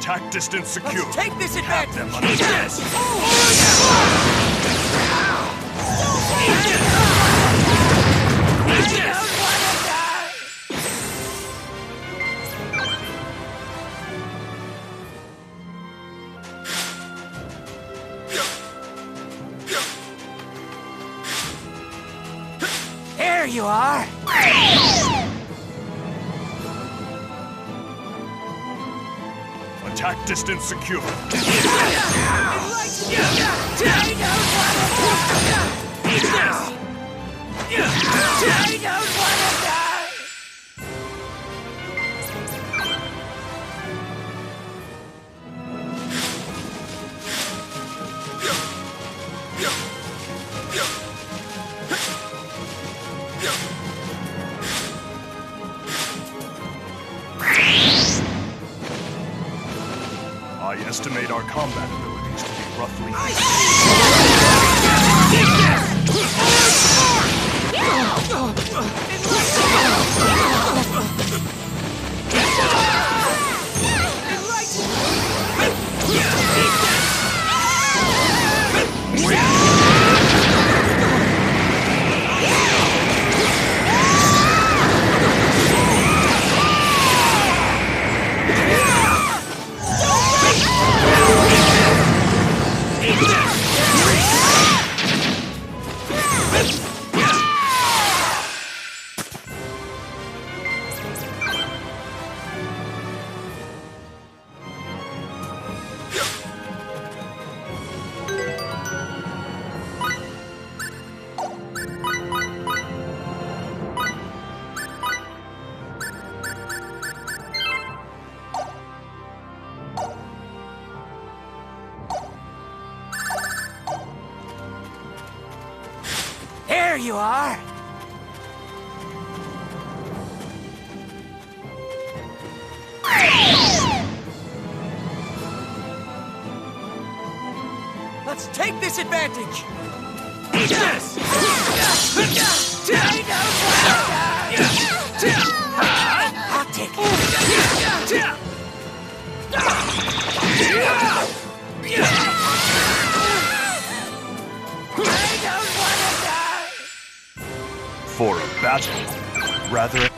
Attack distance secure. Let's take this Have advantage! them on this! There you are! Attack distance secure. I estimate our combat abilities to be roughly... There you are! Let's take this advantage! Eat this! I'll take it! For a battle, rather...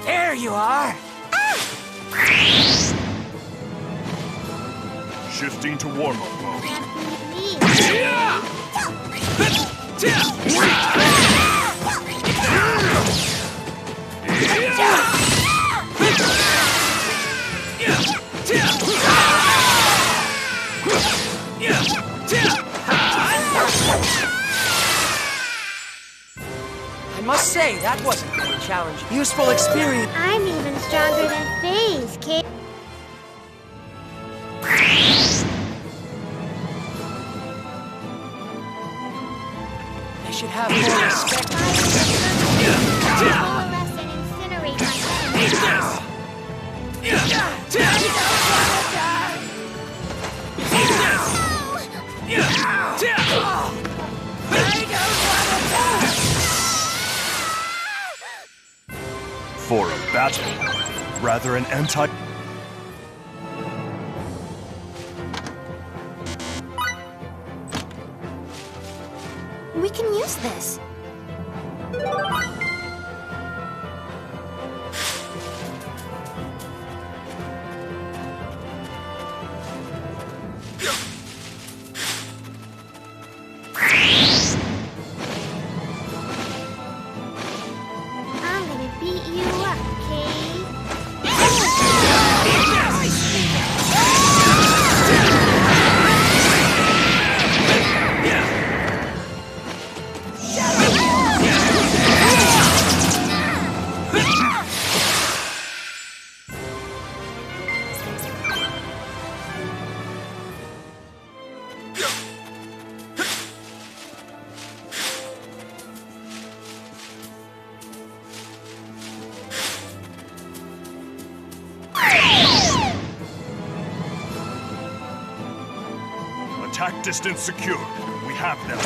There you are! Shifting to warm-up mode. I must say, that wasn't very challenging. Useful experience. I'm even stronger than Faye's, kid. I should have more respect. Coalesce and incinerate my enemies. For a battle, rather an anti... We can use this. I'm gonna beat you up, Kay. Attack distance secure. We have them.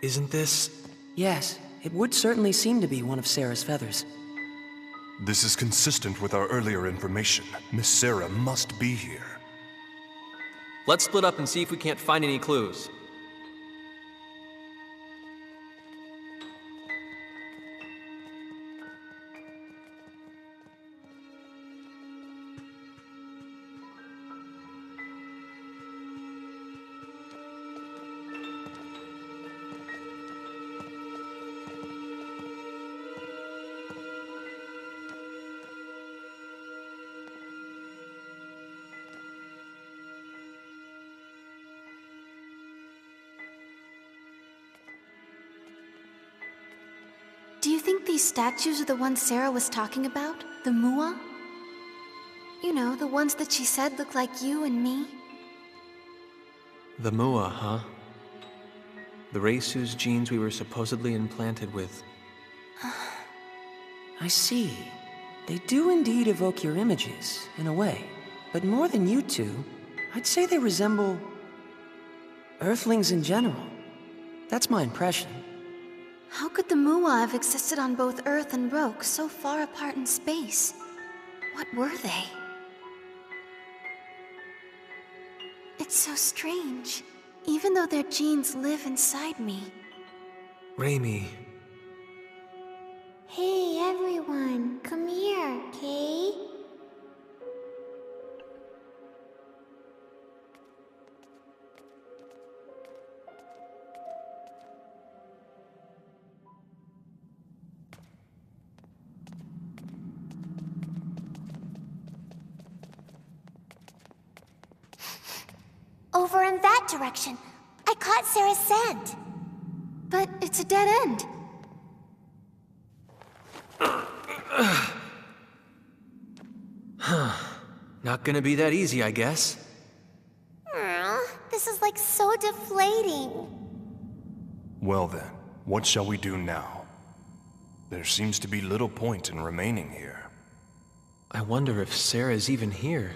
Isn't this... Yes, it would certainly seem to be one of Sarah's feathers. This is consistent with our earlier information. Miss Sarah must be here. Let's split up and see if we can't find any clues. Do you think these statues are the ones Sarah was talking about? The Mua? You know, the ones that she said look like you and me? The Mua, huh? The race whose genes we were supposedly implanted with. I see. They do indeed evoke your images, in a way. But more than you two, I'd say they resemble... Earthlings in general. That's my impression. How could the Mua have existed on both Earth and Roke, so far apart in space? What were they? It's so strange, even though their genes live inside me. Raimi. Hey, everyone, come here, Kay. Over in that direction. I caught Sarah's scent. But it's a dead end. Not gonna be that easy, I guess. This is like so deflating. Well then, what shall we do now? There seems to be little point in remaining here. I wonder if Sarah's even here.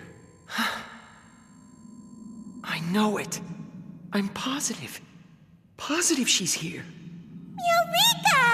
I know it. I'm positive. Positive she's here. Eureka!